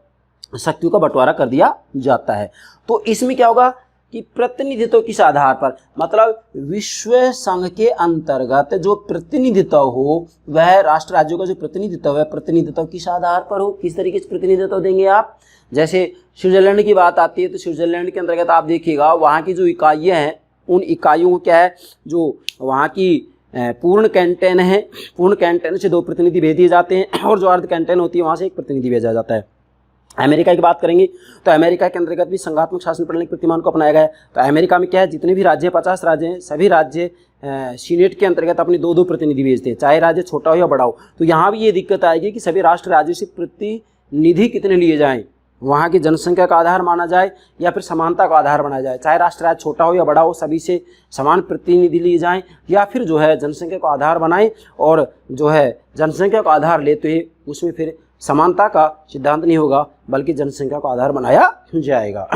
शक्तियों का बंटवारा कर दिया जाता है, तो इसमें क्या होगा कि प्रतिनिधित्व किस आधार पर, मतलब विश्व संघ के अंतर्गत जो प्रतिनिधित्व हो, वह राष्ट्र राज्यों का जो प्रतिनिधित्व है, प्रतिनिधित्व किस आधार पर हो, किस तरीके से प्रतिनिधित्व देंगे आप। जैसे स्विट्जरलैंड की बात आती है तो स्विट्जरलैंड के अंतर्गत आप देखिएगा वहाँ की जो इकाइयाँ हैं, उन इकाइयों को क्या है, जो वहाँ की पूर्ण कैंटन है, पूर्ण कैंटन से 2 प्रतिनिधि भेज दिए जाते हैं, और जो अर्ध कैंटन होती है वहाँ से 1 प्रतिनिधि भेजा जाता है। अमेरिका की बात करेंगे तो अमेरिका के अंतर्गत भी संघात्मक शासन प्रणाली प्रतिमान को अपनाया गया है। तो अमेरिका में क्या है, जितने भी राज्य 50 राज्य हैं, सभी राज्य सीनेट के अंतर्गत अपने 2-2 प्रतिनिधि भेजते हैं, चाहे राज्य छोटा हो या बड़ा हो। तो यहाँ भी ये दिक्कत आएगी कि सभी राष्ट्र राज्यों से प्रतिनिधि कितने लिए जाएं, वहाँ की जनसंख्या का आधार माना जाए या फिर समानता का आधार बनाया जाए, चाहे राष्ट्र राज्य छोटा हो या बड़ा हो, सभी से समान प्रतिनिधि लिए जाएं, या फिर जो है जनसंख्या को आधार बनाएं और जो है जनसंख्या को आधार लेते हुए उसमें फिर समानता का सिद्धांत नहीं होगा बल्कि जनसंख्या को आधार बनाया जाएगा।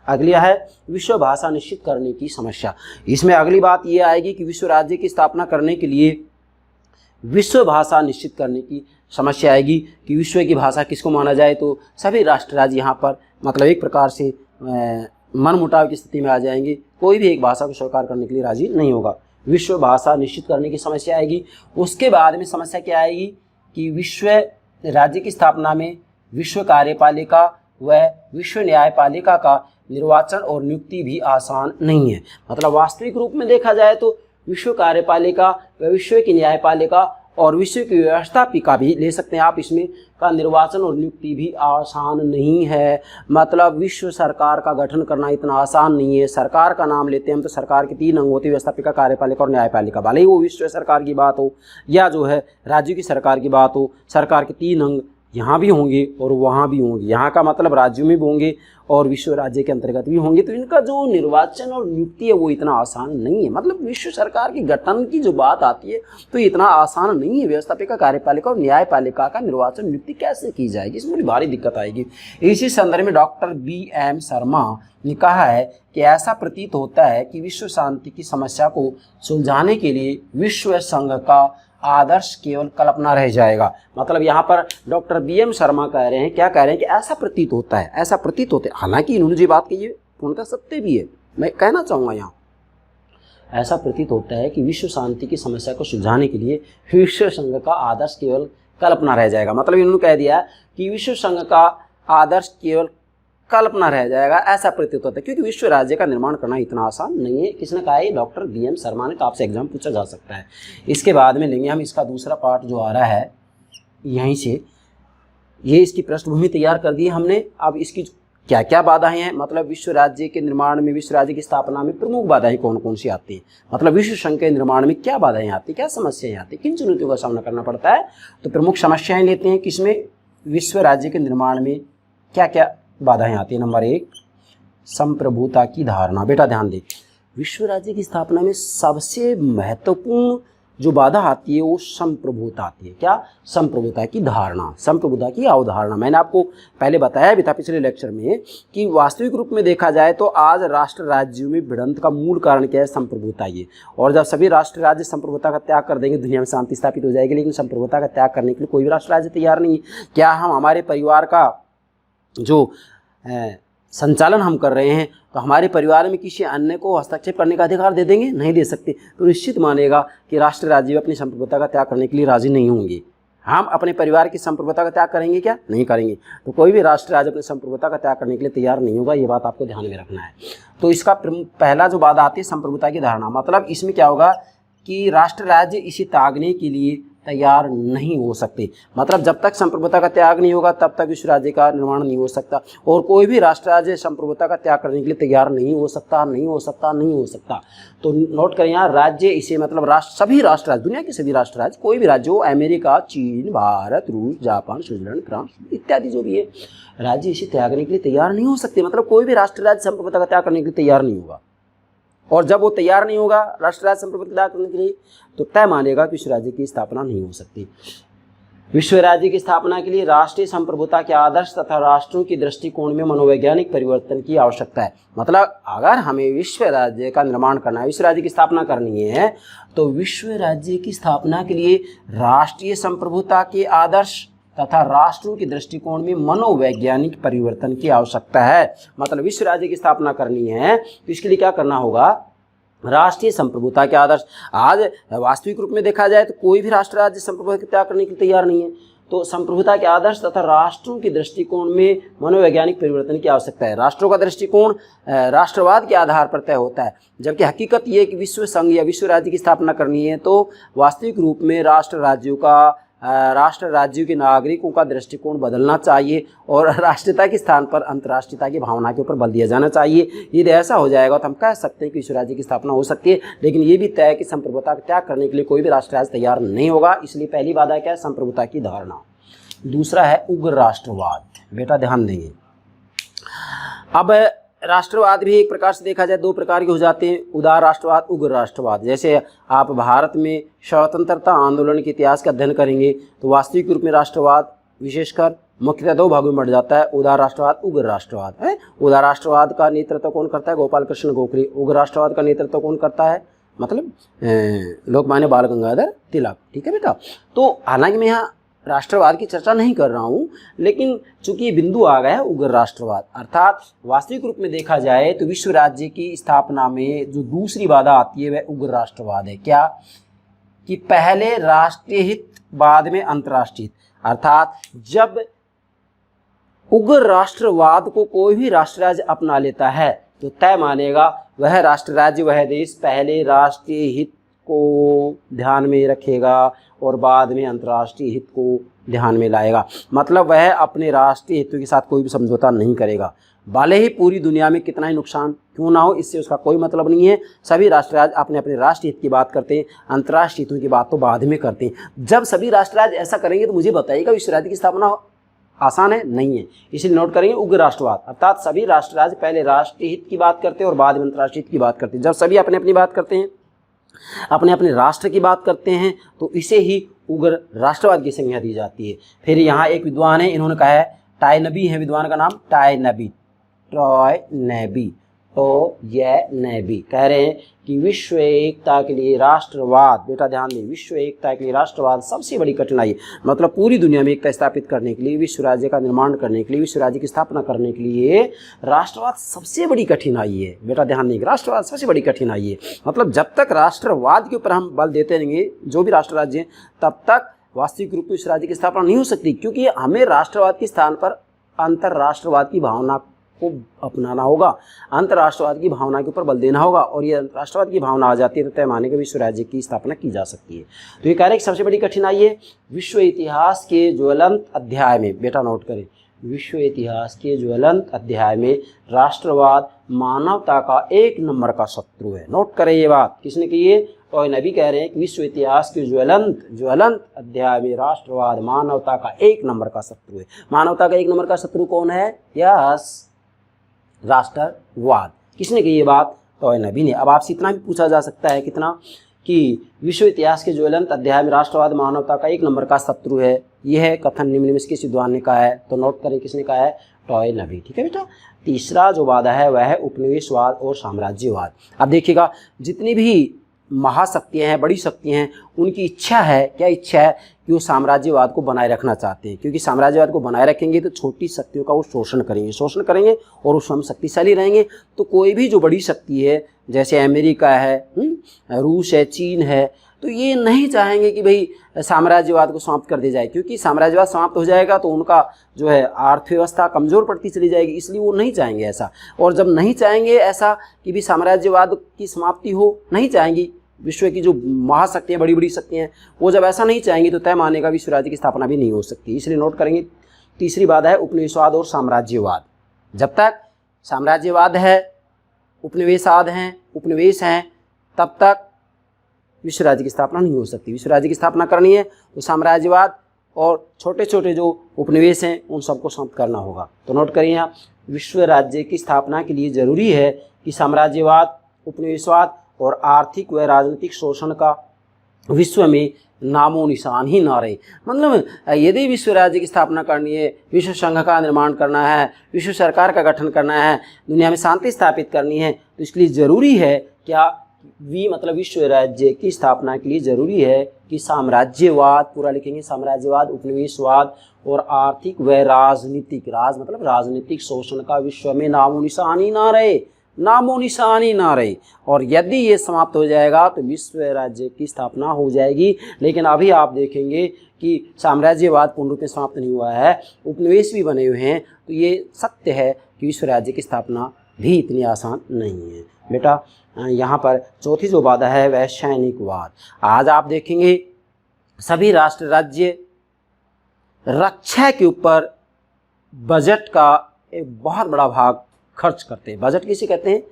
अगली है विश्व भाषा निश्चित करने की समस्या। इसमें अगली बात ये आएगी कि विश्व राज्य की स्थापना करने के लिए विश्व भाषा निश्चित करने की समस्या आएगी कि विश्व की भाषा किसको माना जाए। तो सभी राष्ट्र राज्य यहाँ पर मतलब एक प्रकार से मनमुटाव की स्थिति में आ जाएंगे, कोई भी एक भाषा को स्वीकार करने के लिए राजी नहीं होगा। विश्व भाषा निश्चित करने की समस्या आएगी। उसके बाद में समस्या क्या आएगी कि विश्व राज्य की स्थापना में विश्व कार्यपालिका व विश्व न्यायपालिका का निर्वाचन और नियुक्ति भी आसान नहीं है। मतलब वास्तविक रूप में देखा जाए तो विश्व कार्यपालिका व विश्व की न्यायपालिका और विश्व की व्यवस्थापिका भी ले सकते हैं आप, इसमें का निर्वाचन और नियुक्ति भी आसान नहीं है। मतलब विश्व सरकार का गठन करना इतना आसान नहीं है। सरकार का नाम लेते हैं हम तो सरकार के 3 अंग होते हैं, व्यवस्थापिका, कार्यपालिका और न्यायपालिका। भले ही वो विश्व सरकार की बात हो या जो है राज्य की सरकार की बात हो, सरकार के 3 अंग यहाँ भी होंगे और वहाँ भी होंगे। यहाँ का मतलब राज्यों में भी होंगे और विश्व राज्य के अंतर्गत भी होंगे। तो इनका जो निर्वाचन और नियुक्ति है वो इतना आसान नहीं है। मतलब विश्व सरकार के गठन की जो बात आती है तो इतना आसान नहीं है। व्यवस्थापिका, कार्यपालिका और न्यायपालिका का निर्वाचन नियुक्ति कैसे की जाएगी, इसमें बड़ी भारी दिक्कत आएगी। इसी संदर्भ में डॉक्टर BM शर्मा ने कहा है कि ऐसा प्रतीत होता है कि विश्व शांति की समस्या को सुलझाने के लिए विश्व संघ का आदर्श केवल कल्पना रह जाएगा। मतलब यहाँ पर डॉक्टर BM शर्मा कह रहे हैं, क्या कह रहे हैं कि ऐसा प्रतीत होता है, ऐसा प्रतीत होता है। हालांकि इन्होंने जो बात कही है पूर्णतः सत्य भी है, मैं कहना चाहूँगा यहाँ ऐसा प्रतीत होता है कि विश्व शांति की समस्या को सुलझाने के लिए विश्व संघ का आदर्श केवल कल्पना रह जाएगा। मतलब इन्होंने कह दिया कि विश्व संघ का आदर्श केवल कल्पना रह जाएगा, ऐसा प्रतीत होता है, क्योंकि विश्व राज्य का निर्माण करना इतना आसान नहीं है। किसने कहा है? डॉक्टर BM शर्मा ने। तो आपसे एग्जाम पूछा जा सकता है। इसके बाद में लेंगे हम इसका दूसरा पार्ट जो आ रहा है यहीं से, ये इसकी पृष्ठभूमि तैयार कर दी हमने। अब इसकी क्या क्या बाधाएं हैं, मतलब विश्व राज्य के निर्माण में, विश्व राज्य की स्थापना में प्रमुख बाधाएं कौन कौन सी आती हैं, मतलब विश्व संघ के निर्माण में क्या बाधाएं आती, क्या समस्याएं आती, किन चुनौतियों का सामना करना पड़ता है। तो प्रमुख समस्याएं लेते हैं किसमें, विश्व राज्य के निर्माण में क्या क्या बाधाएं आती है। नंबर 1, संप्रभुता की धारणा। बेटा ध्यान दें, विश्व राज्य की स्थापना में सबसे महत्वपूर्ण जो बाधा आती है वो संप्रभुता आती है। क्या? संप्रभुता की धारणा, संप्रभुता की अवधारणा। मैंने आपको पहले बताया भी था पिछले लेक्चर में कि वास्तविक रूप में देखा जाए तो आज राष्ट्र राज्यों में भिड़ंत का मूल कारण क्या है? संप्रभुता ये। और जब सभी राष्ट्र राज्य संप्रभुता का त्याग कर देंगे दुनिया में शांति स्थापित हो जाएगी। लेकिन संप्रभुता का त्याग करने के लिए कोई भी राष्ट्र राज्य तैयार नहीं है। क्या हम हमारे परिवार का जो संचालन हम कर रहे हैं तो हमारे परिवार में किसी अन्य को हस्तक्षेप करने का अधिकार दे देंगे? नहीं दे सकते। तो निश्चित मानेगा कि राष्ट्र राज्य अपनी संप्रभुता का त्याग करने के लिए राजी नहीं होंगे। हम अपने परिवार की संप्रभुता का त्याग करेंगे क्या? नहीं करेंगे। तो कोई भी राष्ट्र राज्य अपनी संप्रभुता का त्याग करने के लिए तैयार नहीं होगा, ये बात आपको ध्यान में रखना है। तो इसका पहला जो बाधा आती है संप्रभुता की धारणा। मतलब इसमें क्या होगा कि राष्ट्र राज्य इसे त्यागने के लिए तैयार नहीं हो सकते। मतलब जब तक संप्रभुता का त्याग नहीं होगा तब तक विश्व राज्य का निर्माण नहीं हो सकता। और कोई भी राष्ट्र राज्य संप्रभुता का त्याग करने के लिए तैयार नहीं हो सकता, नहीं हो सकता, नहीं हो सकता। तो नोट करें यहाँ, राज्य इसे मतलब राष्ट्र, सभी राष्ट्र राज्य, दुनिया के सभी राष्ट्र राज्य, कोई भी राज्य हो, अमेरिका, चीन, भारत, रूस, जापान, स्विट्जरलैंड, फ्रांस इत्यादि जो भी है, राज्य इसे त्यागने के लिए तैयार नहीं हो सकते। मतलब कोई भी राष्ट्र राज्य संप्रभुता का त्याग करने के लिए तैयार नहीं होगा। और जब वो तैयार नहीं होगा राष्ट्र राज्य संप्रभुता त्याग करने के लिए, तो तय मानेगा कि विश्व राज्य की स्थापना नहीं हो सकती। विश्व राज्य की स्थापना के लिए राष्ट्रीय संप्रभुता के आदर्श तथा राष्ट्रों की दृष्टिकोण में मनोवैज्ञानिक परिवर्तन की आवश्यकता है। मतलब अगर हमें विश्व राज्य का निर्माण करना है, विश्व राज्य की स्थापना करनी है, तो विश्व राज्य की स्थापना के लिए राष्ट्रीय संप्रभुता के आदर्श तथा राष्ट्रों के दृष्टिकोण में मनोवैज्ञानिक परिवर्तन की आवश्यकता है। मतलब विश्व राज्य की स्थापना करनी है तो इसके लिए क्या करना होगा? राष्ट्रीय संप्रभुता के आदर्श। आज वास्तविक रूप में देखा जाए तो कोई भी राष्ट्र राज्य संप्रभुता के त्याग करने के लिए तैयार नहीं है। तो संप्रभुता के आदर्श तथा राष्ट्रों के दृष्टिकोण में मनोवैज्ञानिक परिवर्तन की आवश्यकता है। राष्ट्रों का दृष्टिकोण राष्ट्रवाद के आधार पर तय होता है, जबकि हकीकत ये कि विश्व संघ या विश्व राज्य की स्थापना करनी है तो वास्तविक रूप में राष्ट्र राज्यों का राष्ट्र राज्यों के नागरिकों का दृष्टिकोण बदलना चाहिए और राष्ट्रीयता के स्थान पर अंतर्राष्ट्रीयता की भावना के ऊपर बल दिया जाना चाहिए। यदि ऐसा हो जाएगा तो हम कह सकते हैं कि विश्व राज्य की स्थापना हो सकती है। लेकिन ये भी तय है कि संप्रभुता का त्याग करने के लिए कोई भी राष्ट्र राज्य तैयार नहीं होगा। इसलिए पहली बाधा क्या है? संप्रभुता की धारणा। दूसरा है उग्र राष्ट्रवाद। बेटा ध्यान देंगे, अब राष्ट्रवाद भी एक प्रकार से देखा जाए दो प्रकार के हो जाते हैं, उदार राष्ट्रवाद, उग्र राष्ट्रवाद। जैसे आप भारत में स्वतंत्रता आंदोलन के इतिहास का अध्ययन करेंगे तो वास्तविक रूप में राष्ट्रवाद विशेषकर मुख्यतः दो भागों में बढ़ जाता है, उदार राष्ट्रवाद, उग्र राष्ट्रवाद है। उदार राष्ट्रवाद का नेतृत्व कौन करता है? गोपाल कृष्ण गोखले। उग्र राष्ट्रवाद का नेतृत्व कौन करता है? मतलब लोकमान्य बाल गंगाधर तिलक। ठीक है बेटा। तो हालांकि मैं यहाँ राष्ट्रवाद की चर्चा नहीं कर रहा हूँ, लेकिन चूंकि ये बिंदु आ गया है उग्र राष्ट्रवाद, अर्थात वास्तविक रूप में देखा जाए तो विश्व राज्य की स्थापना में जो दूसरी बाधा आती है वह उग्र राष्ट्रवाद है। क्या? कि पहले राष्ट्रीय हित बाद में अंतर्राष्ट्रीय हित। अर्थात जब उग्र राष्ट्रवाद को कोई भी राष्ट्र राज्य अपना लेता है तो तय मानेगा वह राष्ट्र राज्य, वह देश पहले राष्ट्रीय हित को ध्यान में रखेगा और बाद में अंतर्राष्ट्रीय हित को ध्यान में लाएगा। मतलब वह अपने राष्ट्रीय हितों के साथ कोई भी समझौता नहीं करेगा, भले ही पूरी दुनिया में कितना ही नुकसान क्यों ना हो, इससे उसका कोई मतलब नहीं है। सभी राष्ट्र राज्य अपने अपने राष्ट्रीय हित की बात करते हैं, अंतर्राष्ट्रीय हितों की बात तो बाद में करते हैं। जब सभी राष्ट्र राज्य ऐसा करेंगे तो मुझे बताइएगा विश्व राज्य की स्थापना आसान है? नहीं है। इसलिए नोट करेंगे उग्र राष्ट्रवाद, अर्थात सभी राष्ट्र राज्य पहले राष्ट्रीय हित की बात करते हैं और बाद में अंतर्राष्ट्रीय हित की बात करते हैं। जब सभी अपने अपनी बात करते हैं, अपने अपने राष्ट्र की बात करते हैं, तो इसे ही उग्र राष्ट्रवाद की संज्ञा दी जाती है। फिर यहाँ एक विद्वान है, इन्होंने कहा है, टायनबी है विद्वान का नाम, टायनबी, टॉयनबी, तो यह नबी कह रहे हैं कि विश्व एकता के लिए राष्ट्रवाद, बेटा ध्यान दें, विश्व एकता के लिए राष्ट्रवाद सबसे बड़ी कठिनाई, मतलब पूरी दुनिया में एकता स्थापित करने के लिए, विश्व राज्य का निर्माण करने के लिए, विश्व राज्य की स्थापना करने के लिए राष्ट्रवाद सबसे बड़ी कठिनाई है। बेटा ध्यान दें, राष्ट्रवाद सबसे बड़ी कठिनाई है। मतलब जब तक राष्ट्रवाद के ऊपर हम बल देते रहेंगे जो भी राष्ट्र राज्य हैं, तब तक वास्तविक रूप में विश्व राज्य की स्थापना नहीं हो सकती, क्योंकि हमें राष्ट्रवाद के स्थान पर अंतर्राष्ट्रवाद की भावना को अपनाना होगा, अंतर्राष्ट्रवाद की भावना के ऊपर बल देना होगा, और ये राष्ट्रवाद की भावना आ जाती है तो तय माने कि विश्व राज्य की स्थापना की जा सकती है। तो ये कार्य सबसे बड़ी कठिनाई है। विश्व इतिहास के ज्वलंत अध्याय में, बेटा नोट करें, विश्व इतिहास के ज्वलंत अध्याय में राष्ट्रवाद मानवता का एक नंबर का शत्रु है। नोट करें ये बात, किसने की है? और नबी कह रहे हैं कि विश्व इतिहास के ज्वलंत अध्याय में राष्ट्रवाद मानवता का एक नंबर का शत्रु है। मानवता का एक नंबर का शत्रु कौन है? यस, राष्ट्रवाद। किसने की ये बात? तो नबी ने। अब आपसे इतना भी पूछा जा सकता है, कितना, कि विश्व इतिहास के ज्वलंत अध्याय में राष्ट्रवाद मानवता का एक नंबर का शत्रु है, यह कथन निम्न में किस विद्वान ने कहा है? तो नोट करें किसने कहा है? टॉय नबी। ठीक है बेटा। तीसरा जो वादा है वह है उपनिवेशवाद और साम्राज्यवाद। अब देखिएगा, जितनी भी महाशक्तियाँ हैं, बड़ी शक्तियाँ हैं, उनकी इच्छा है, क्या इच्छा है? कि वो साम्राज्यवाद को बनाए रखना चाहते हैं, क्योंकि साम्राज्यवाद को बनाए रखेंगे तो छोटी शक्तियों का वो शोषण करेंगे और उस हम शक्तिशाली रहेंगे। तो कोई भी जो बड़ी शक्ति है, जैसे अमेरिका है, रूस है, चीन है, तो ये नहीं चाहेंगे कि भाई साम्राज्यवाद को समाप्त कर दिया जाए, क्योंकि साम्राज्यवाद समाप्त हो जाएगा तो उनका जो है अर्थव्यवस्था कमज़ोर पड़ती चली जाएगी, इसलिए वो नहीं चाहेंगे ऐसा। और जब नहीं चाहेंगे ऐसा कि भी साम्राज्यवाद की समाप्ति हो, नहीं चाहेंगी, विश्व की जो महाशक्तियाँ, बड़ी बड़ी शक्तियाँ, वो जब ऐसा नहीं चाहेंगी तो तय मानेगा विश्व राज्य की स्थापना भी नहीं हो सकती। इसलिए नोट करेंगे, तीसरी बात है उपनिवेशवाद और साम्राज्यवाद। जब तक साम्राज्यवाद है, उपनिवेश हैं, तब तक विश्व राज्य की स्थापना नहीं हो सकती। विश्व राज्य की स्थापना करनी है तो साम्राज्यवाद और छोटे छोटे जो उपनिवेश हैं उन सबको समाप्त करना होगा। तो नोट करिए यहाँ, विश्व राज्य की स्थापना के लिए जरूरी है कि साम्राज्यवाद, उपनिवेशवाद और आर्थिक व राजनीतिक शोषण का विश्व में नामो निशान ही ना रहे। मतलब यदि विश्व राज्य की स्थापना करनी है, विश्व संघ का निर्माण करना है, विश्व सरकार का गठन करना है, दुनिया में शांति स्थापित करनी है, तो इसके लिए ज़रूरी है क्या? मतलब विश्व राज्य की स्थापना के लिए ज़रूरी है कि साम्राज्यवाद, पूरा लिखेंगे, साम्राज्यवाद, उपनिवेशवाद और आर्थिक व राजनीतिक, मतलब राजनीतिक शोषण का विश्व में नामो निशान ही ना रहे। और यदि ये समाप्त हो जाएगा तो विश्व राज्य की स्थापना हो जाएगी। लेकिन अभी आप देखेंगे कि साम्राज्यवाद पूर्ण रूप में समाप्त नहीं हुआ है, उपनिवेश भी बने हुए हैं, तो ये सत्य है कि विश्व राज्य की स्थापना भी इतनी आसान नहीं है। बेटा यहाँ पर चौथी जो बाधा है वह सैनिकवाद। आज आप देखेंगे सभी राष्ट्र राज्य रक्षा के ऊपर बजट का एक बहुत बड़ा भाग खर्च करते हैं। बजट किसे कहते हैं?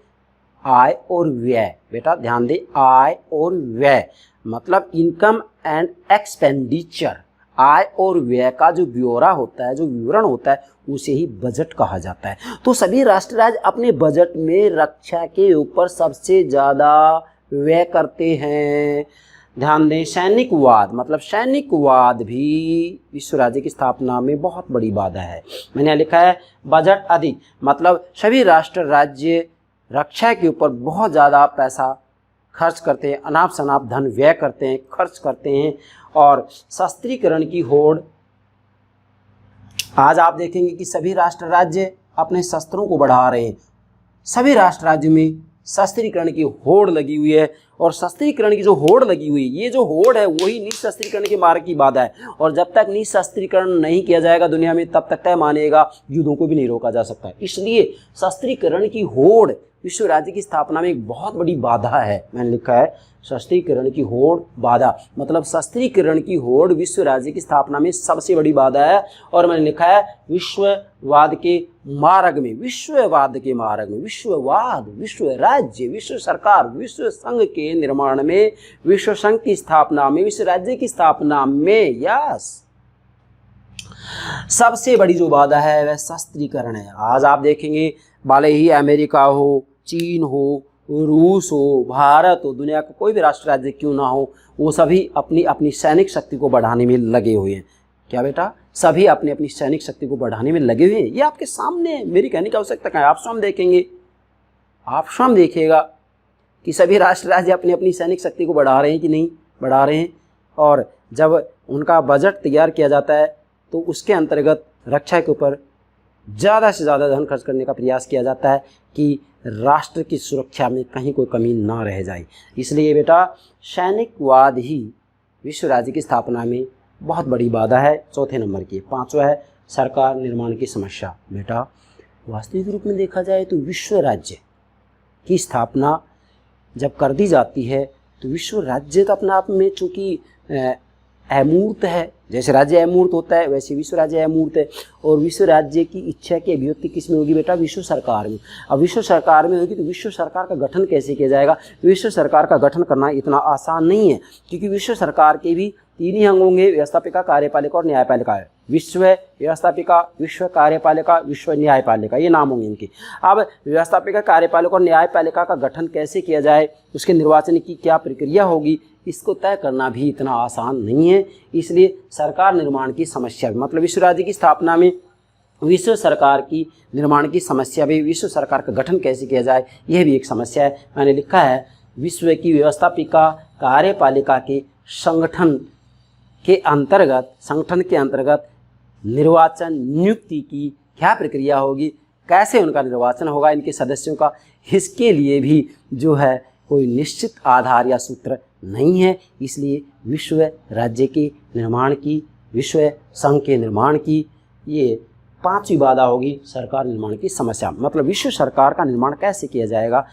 आय और व्यय। बेटा ध्यान दें, आय और व्यय मतलब इनकम एंड एक्सपेंडिचर। आय और व्यय का जो ब्यौरा होता है, जो विवरण होता है, उसे ही बजट कहा जाता है। तो सभी राष्ट्र राज्य अपने बजट में रक्षा के ऊपर सबसे ज़्यादा व्यय करते हैं। ध्यान दें, सैनिकवाद मतलब सैनिकवाद भी विश्व राज्य की स्थापना में बहुत बड़ी बाधा है। मैंने यहाँ लिखा है बजट अधिक मतलब सभी राष्ट्र राज्य रक्षा के ऊपर बहुत ज़्यादा पैसा खर्च करते हैं, अनाप शनाप धन व्यय करते हैं, खर्च करते हैं। और शस्त्रीकरण की होड़, आज आप देखेंगे कि सभी राष्ट्र राज्य अपने शस्त्रों को बढ़ा रहे हैं। सभी राष्ट्र राज्यों में शस्त्रीकरण की होड़ लगी हुई है और शस्त्रीकरण की जो होड़ लगी हुई है, ये जो होड़ है वही निशस्त्रीकरण के मार्ग की बाधा है। और जब तक निशस्त्रीकरण नहीं किया जाएगा दुनिया में, तब तक तय मानिएगा युद्धों को भी नहीं रोका जा सकता है। इसलिए शस्त्रीकरण की होड़ विश्व राज्य की स्थापना में एक बहुत बड़ी बाधा है। मैंने लिखा है शस्त्रीकरण की होड़ बाधा मतलब शस्त्रीकरण की होड़ विश्व राज्य की स्थापना में सबसे बड़ी बाधा है। और मैंने लिखा है विश्ववाद के मार्ग में, विश्ववाद के मार्ग में, विश्ववाद, विश्व राज्य, विश्व सरकार, विश्व संघ के निर्माण में, विश्व संघ की स्थापना में, विश्व राज्य की स्थापना में यस सबसे बड़ी जो बाधा है वह शस्त्रीकरण है। आज आप देखेंगे भले ही अमेरिका हो, चीन हो, रूस हो, भारत हो, दुनिया का कोई भी राष्ट्र राज्य क्यों ना हो, वो सभी अपनी अपनी सैनिक शक्ति को बढ़ाने में लगे हुए हैं। क्या बेटा? सभी अपनी अपनी सैनिक शक्ति को बढ़ाने में लगे हुए हैं। ये आपके सामने है, मेरी कहने की आवश्यकता क्या है? आप स्वयं देखेंगे, आप स्वयं देखिएगा कि सभी राष्ट्र राज्य अपनी अपनी सैनिक शक्ति को बढ़ा रहे हैं कि नहीं बढ़ा रहे हैं। और जब उनका बजट तैयार किया जाता है तो उसके अंतर्गत रक्षा के ऊपर ज़्यादा से ज़्यादा धन खर्च करने का प्रयास किया जाता है कि राष्ट्र की सुरक्षा में कहीं कोई कमी ना रह जाए। इसलिए बेटा सैनिकवाद ही विश्व राज्य की स्थापना में बहुत बड़ी बाधा है। चौथे नंबर की। पांचवा है सरकार निर्माण की समस्या। बेटा वास्तविक रूप में देखा जाए तो विश्व राज्य की स्थापना जब कर दी जाती है तो विश्व राज्य तो अपने आप में चूँकि अमूर्त है, जैसे राज्य अमूर्त होता है वैसे विश्व राज्य अमूर्त है। और विश्व राज्य की इच्छा की अभिव्यक्ति किस में होगी बेटा? विश्व सरकार में। अब विश्व सरकार में होगी तो विश्व सरकार का गठन कैसे किया जाएगा? विश्व सरकार का गठन करना इतना आसान नहीं है, क्योंकि विश्व सरकार के भी तीन ही अंग होंगे, व्यवस्थापिका, कार्यपालिका और न्यायपालिका है। विश्व व्यवस्थापिका, विश्व कार्यपालिका, विश्व न्यायपालिका, ये नाम होंगे इनके। अब व्यवस्थापिका, कार्यपालिका और न्यायपालिका का गठन कैसे किया जाए, उसके निर्वाचन की क्या प्रक्रिया होगी, इसको तय करना भी इतना आसान नहीं है। इसलिए सरकार निर्माण की समस्या मतलब विश्व राज्य की स्थापना में विश्व सरकार की निर्माण की समस्या भी, विश्व सरकार का गठन कैसे किया जाए, यह भी एक समस्या है। मैंने लिखा है विश्व की व्यवस्थापिका, कार्यपालिका के संगठन के अंतर्गत निर्वाचन नियुक्ति की क्या प्रक्रिया होगी, कैसे उनका निर्वाचन होगा इनके सदस्यों का, इसके लिए भी जो है कोई निश्चित आधार या सूत्र नहीं है। इसलिए विश्व राज्य के निर्माण की, विश्व संघ के निर्माण की ये पांचवी बाधा होगी सरकार निर्माण की समस्या। मतलब विश्व सरकार का निर्माण कैसे किया जाएगा,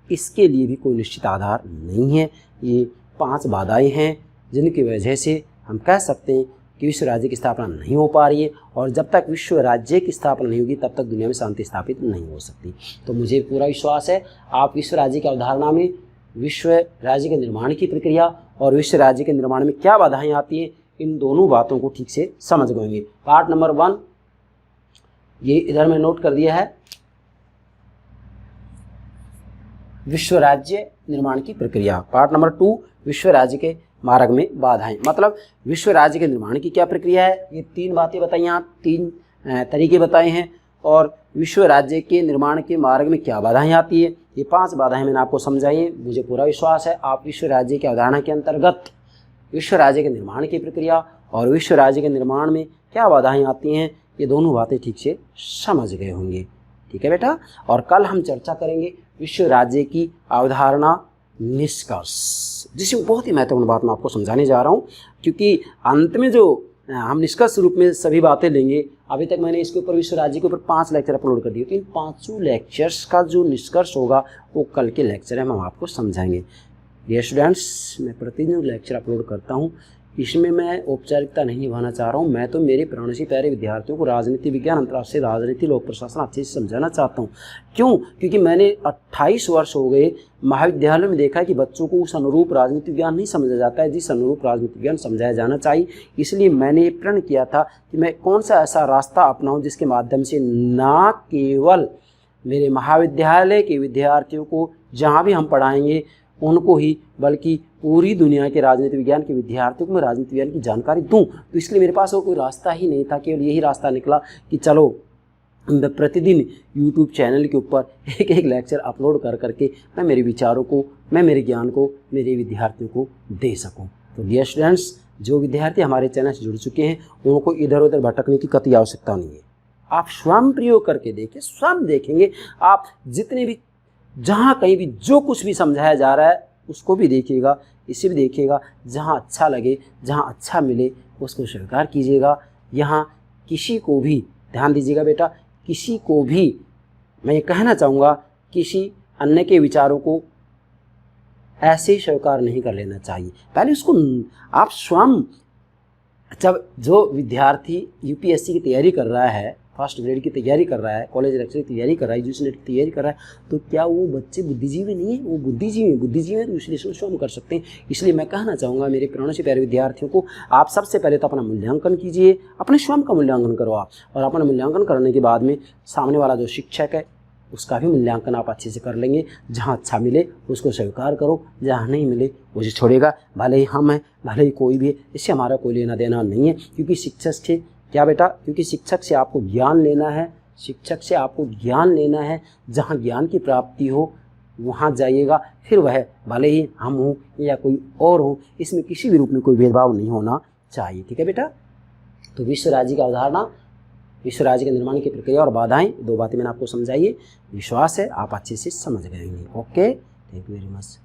इसके लिए भी कोई निश्चित आधार नहीं है। ये 5 बाधाएं हैं जिनकी वजह से हम कह सकते हैं कि विश्व राज्य की स्थापना नहीं हो पा रही है। और जब तक विश्व राज्य की स्थापना नहीं होगी तब तक दुनिया में शांति स्थापित नहीं हो सकती। तो मुझे पूरा विश्वास है आप विश्व राज्य की अवधारणा में विश्व राज्य के निर्माण की प्रक्रिया और विश्व राज्य के निर्माण में क्या बाधाएं आती हैं, इन दोनों बातों को ठीक से समझ गएंगे। पार्ट नंबर 1 ये इधर में नोट कर दिया है, विश्व राज्य निर्माण की प्रक्रिया। पार्ट नंबर 2 विश्व राज्य के मार्ग में बाधाएं, मतलब विश्व राज्य के निर्माण की क्या प्रक्रिया है। ये 3 बातें बताई, यहाँ 3 तरीके बताए हैं। और विश्व राज्य के निर्माण के मार्ग में क्या बाधाएं आती है, ये 5 बाधाएं मैंने आपको समझाई। मुझे पूरा विश्वास है आप विश्व राज्य की अवधारणा के अंतर्गत विश्व राज्य के निर्माण की प्रक्रिया और विश्व राज्य के निर्माण में क्या बाधाएं आती हैं, ये दोनों बातें ठीक से समझ गए होंगे। ठीक है बेटा। और कल हम चर्चा करेंगे विश्व राज्य की अवधारणा निष्कर्ष, जिसमें बहुत ही महत्वपूर्ण बात मैं आपको समझाने जा रहा हूँ, क्योंकि अंत में जो हम निष्कर्ष रूप में सभी बातें लेंगे। अभी तक मैंने इसके ऊपर विश्व राज्य के ऊपर 5 लेक्चर अपलोड कर दिए, तो इन 5 लेक्चर्स का जो निष्कर्ष होगा वो कल के लेक्चर में हम आपको समझाएंगे। डियर स्टूडेंट्स, मैं प्रतिदिन लेक्चर अपलोड करता हूँ, इसमें मैं औपचारिकता नहीं निभाना चाह रहा हूँ। मैं तो मेरे प्राणों से प्यारे विद्यार्थियों को राजनीति विज्ञान, अंतर्राष्ट्रीय राजनीति, लोक प्रशासन अच्छे से समझाना चाहता हूँ। क्यों? क्योंकि मैंने 28 वर्ष हो गए महाविद्यालय में देखा है कि बच्चों को उस अनुरूप राजनीति विज्ञान नहीं समझा जाता है जिस अनुरूप राजनीति विज्ञान समझाया जाना चाहिए। इसलिए मैंने ये प्रण किया था कि मैं कौन सा ऐसा रास्ता अपनाऊँ जिसके माध्यम से ना केवल मेरे महाविद्यालय के विद्यार्थियों को जहाँ भी हम पढ़ाएंगे उनको ही, बल्कि पूरी दुनिया के राजनीति विज्ञान के विद्यार्थियों को मैं राजनीति विज्ञान की जानकारी दूं। तो इसलिए मेरे पास और कोई रास्ता ही नहीं था, केवल यही रास्ता निकला कि चलो मैं प्रतिदिन यूट्यूब चैनल के ऊपर एक एक लेक्चर अपलोड कर करके मैं मेरे विचारों को, मैं मेरे ज्ञान को मेरे विद्यार्थियों को दे सकूं। तो डियर स्टूडेंट्स, जो विद्यार्थी हमारे चैनल से जुड़ चुके हैं उनको इधर उधर भटकने की कतई आवश्यकता नहीं है। आप स्वयं प्रयोग करके देखिए, स्वयं देखेंगे। आप जितने भी, जहाँ कहीं भी जो कुछ भी समझाया जा रहा है उसको भी देखिएगा, इसे भी देखिएगा। जहाँ अच्छा लगे, जहाँ अच्छा मिले उसको स्वीकार कीजिएगा। यहाँ किसी को भी, ध्यान दीजिएगा बेटा, किसी को भी मैं ये कहना चाहूँगा, किसी अन्य के विचारों को ऐसे ही स्वीकार नहीं कर लेना चाहिए। पहले उसको आप स्वयं, जब जो विद्यार्थी यूपीएससी की तैयारी कर रहा है, फर्स्ट ग्रेड की तैयारी कर रहा है, कॉलेज लेक्चर की तैयारी कर रहा है, यूजीसी नेट की तैयारी कर रहा है, तो क्या वो बच्चे बुद्धिजीवी नहीं है? वो बुद्धिजीवी है तो विश्लेषण स्वयं कर सकते हैं। इसलिए मैं कहना चाहूँगा मेरे प्राणों से प्यारे विद्यार्थियों को, आप सबसे पहले तो अपना मूल्यांकन कीजिए, अपने स्वयं का मूल्यांकन करो आप। और अपना मूल्यांकन करने के बाद में सामने वाला जो शिक्षक है उसका भी मूल्यांकन आप अच्छे से कर लेंगे। जहाँ अच्छा मिले उसको स्वीकार करो, जहाँ नहीं मिले उसे छोड़ेगा। भले ही हम हैं, भले ही कोई भी है, इससे हमारा कोई लेना देना नहीं है। क्योंकि शिक्षक से क्या बेटा, क्योंकि शिक्षक से आपको ज्ञान लेना है, शिक्षक से आपको ज्ञान लेना है। जहाँ ज्ञान की प्राप्ति हो वहाँ जाइएगा, फिर वह भले ही हम हों या कोई और हो, इसमें किसी भी रूप में कोई भेदभाव नहीं होना चाहिए। ठीक है बेटा। तो विश्व राज्य की अवधारणा, विश्व राज्य के निर्माण की प्रक्रिया और बाधाएं, दो बातें मैंने आपको समझाई है। विश्वास है आप अच्छे से समझ गए होंगे। Okay, thank you very much.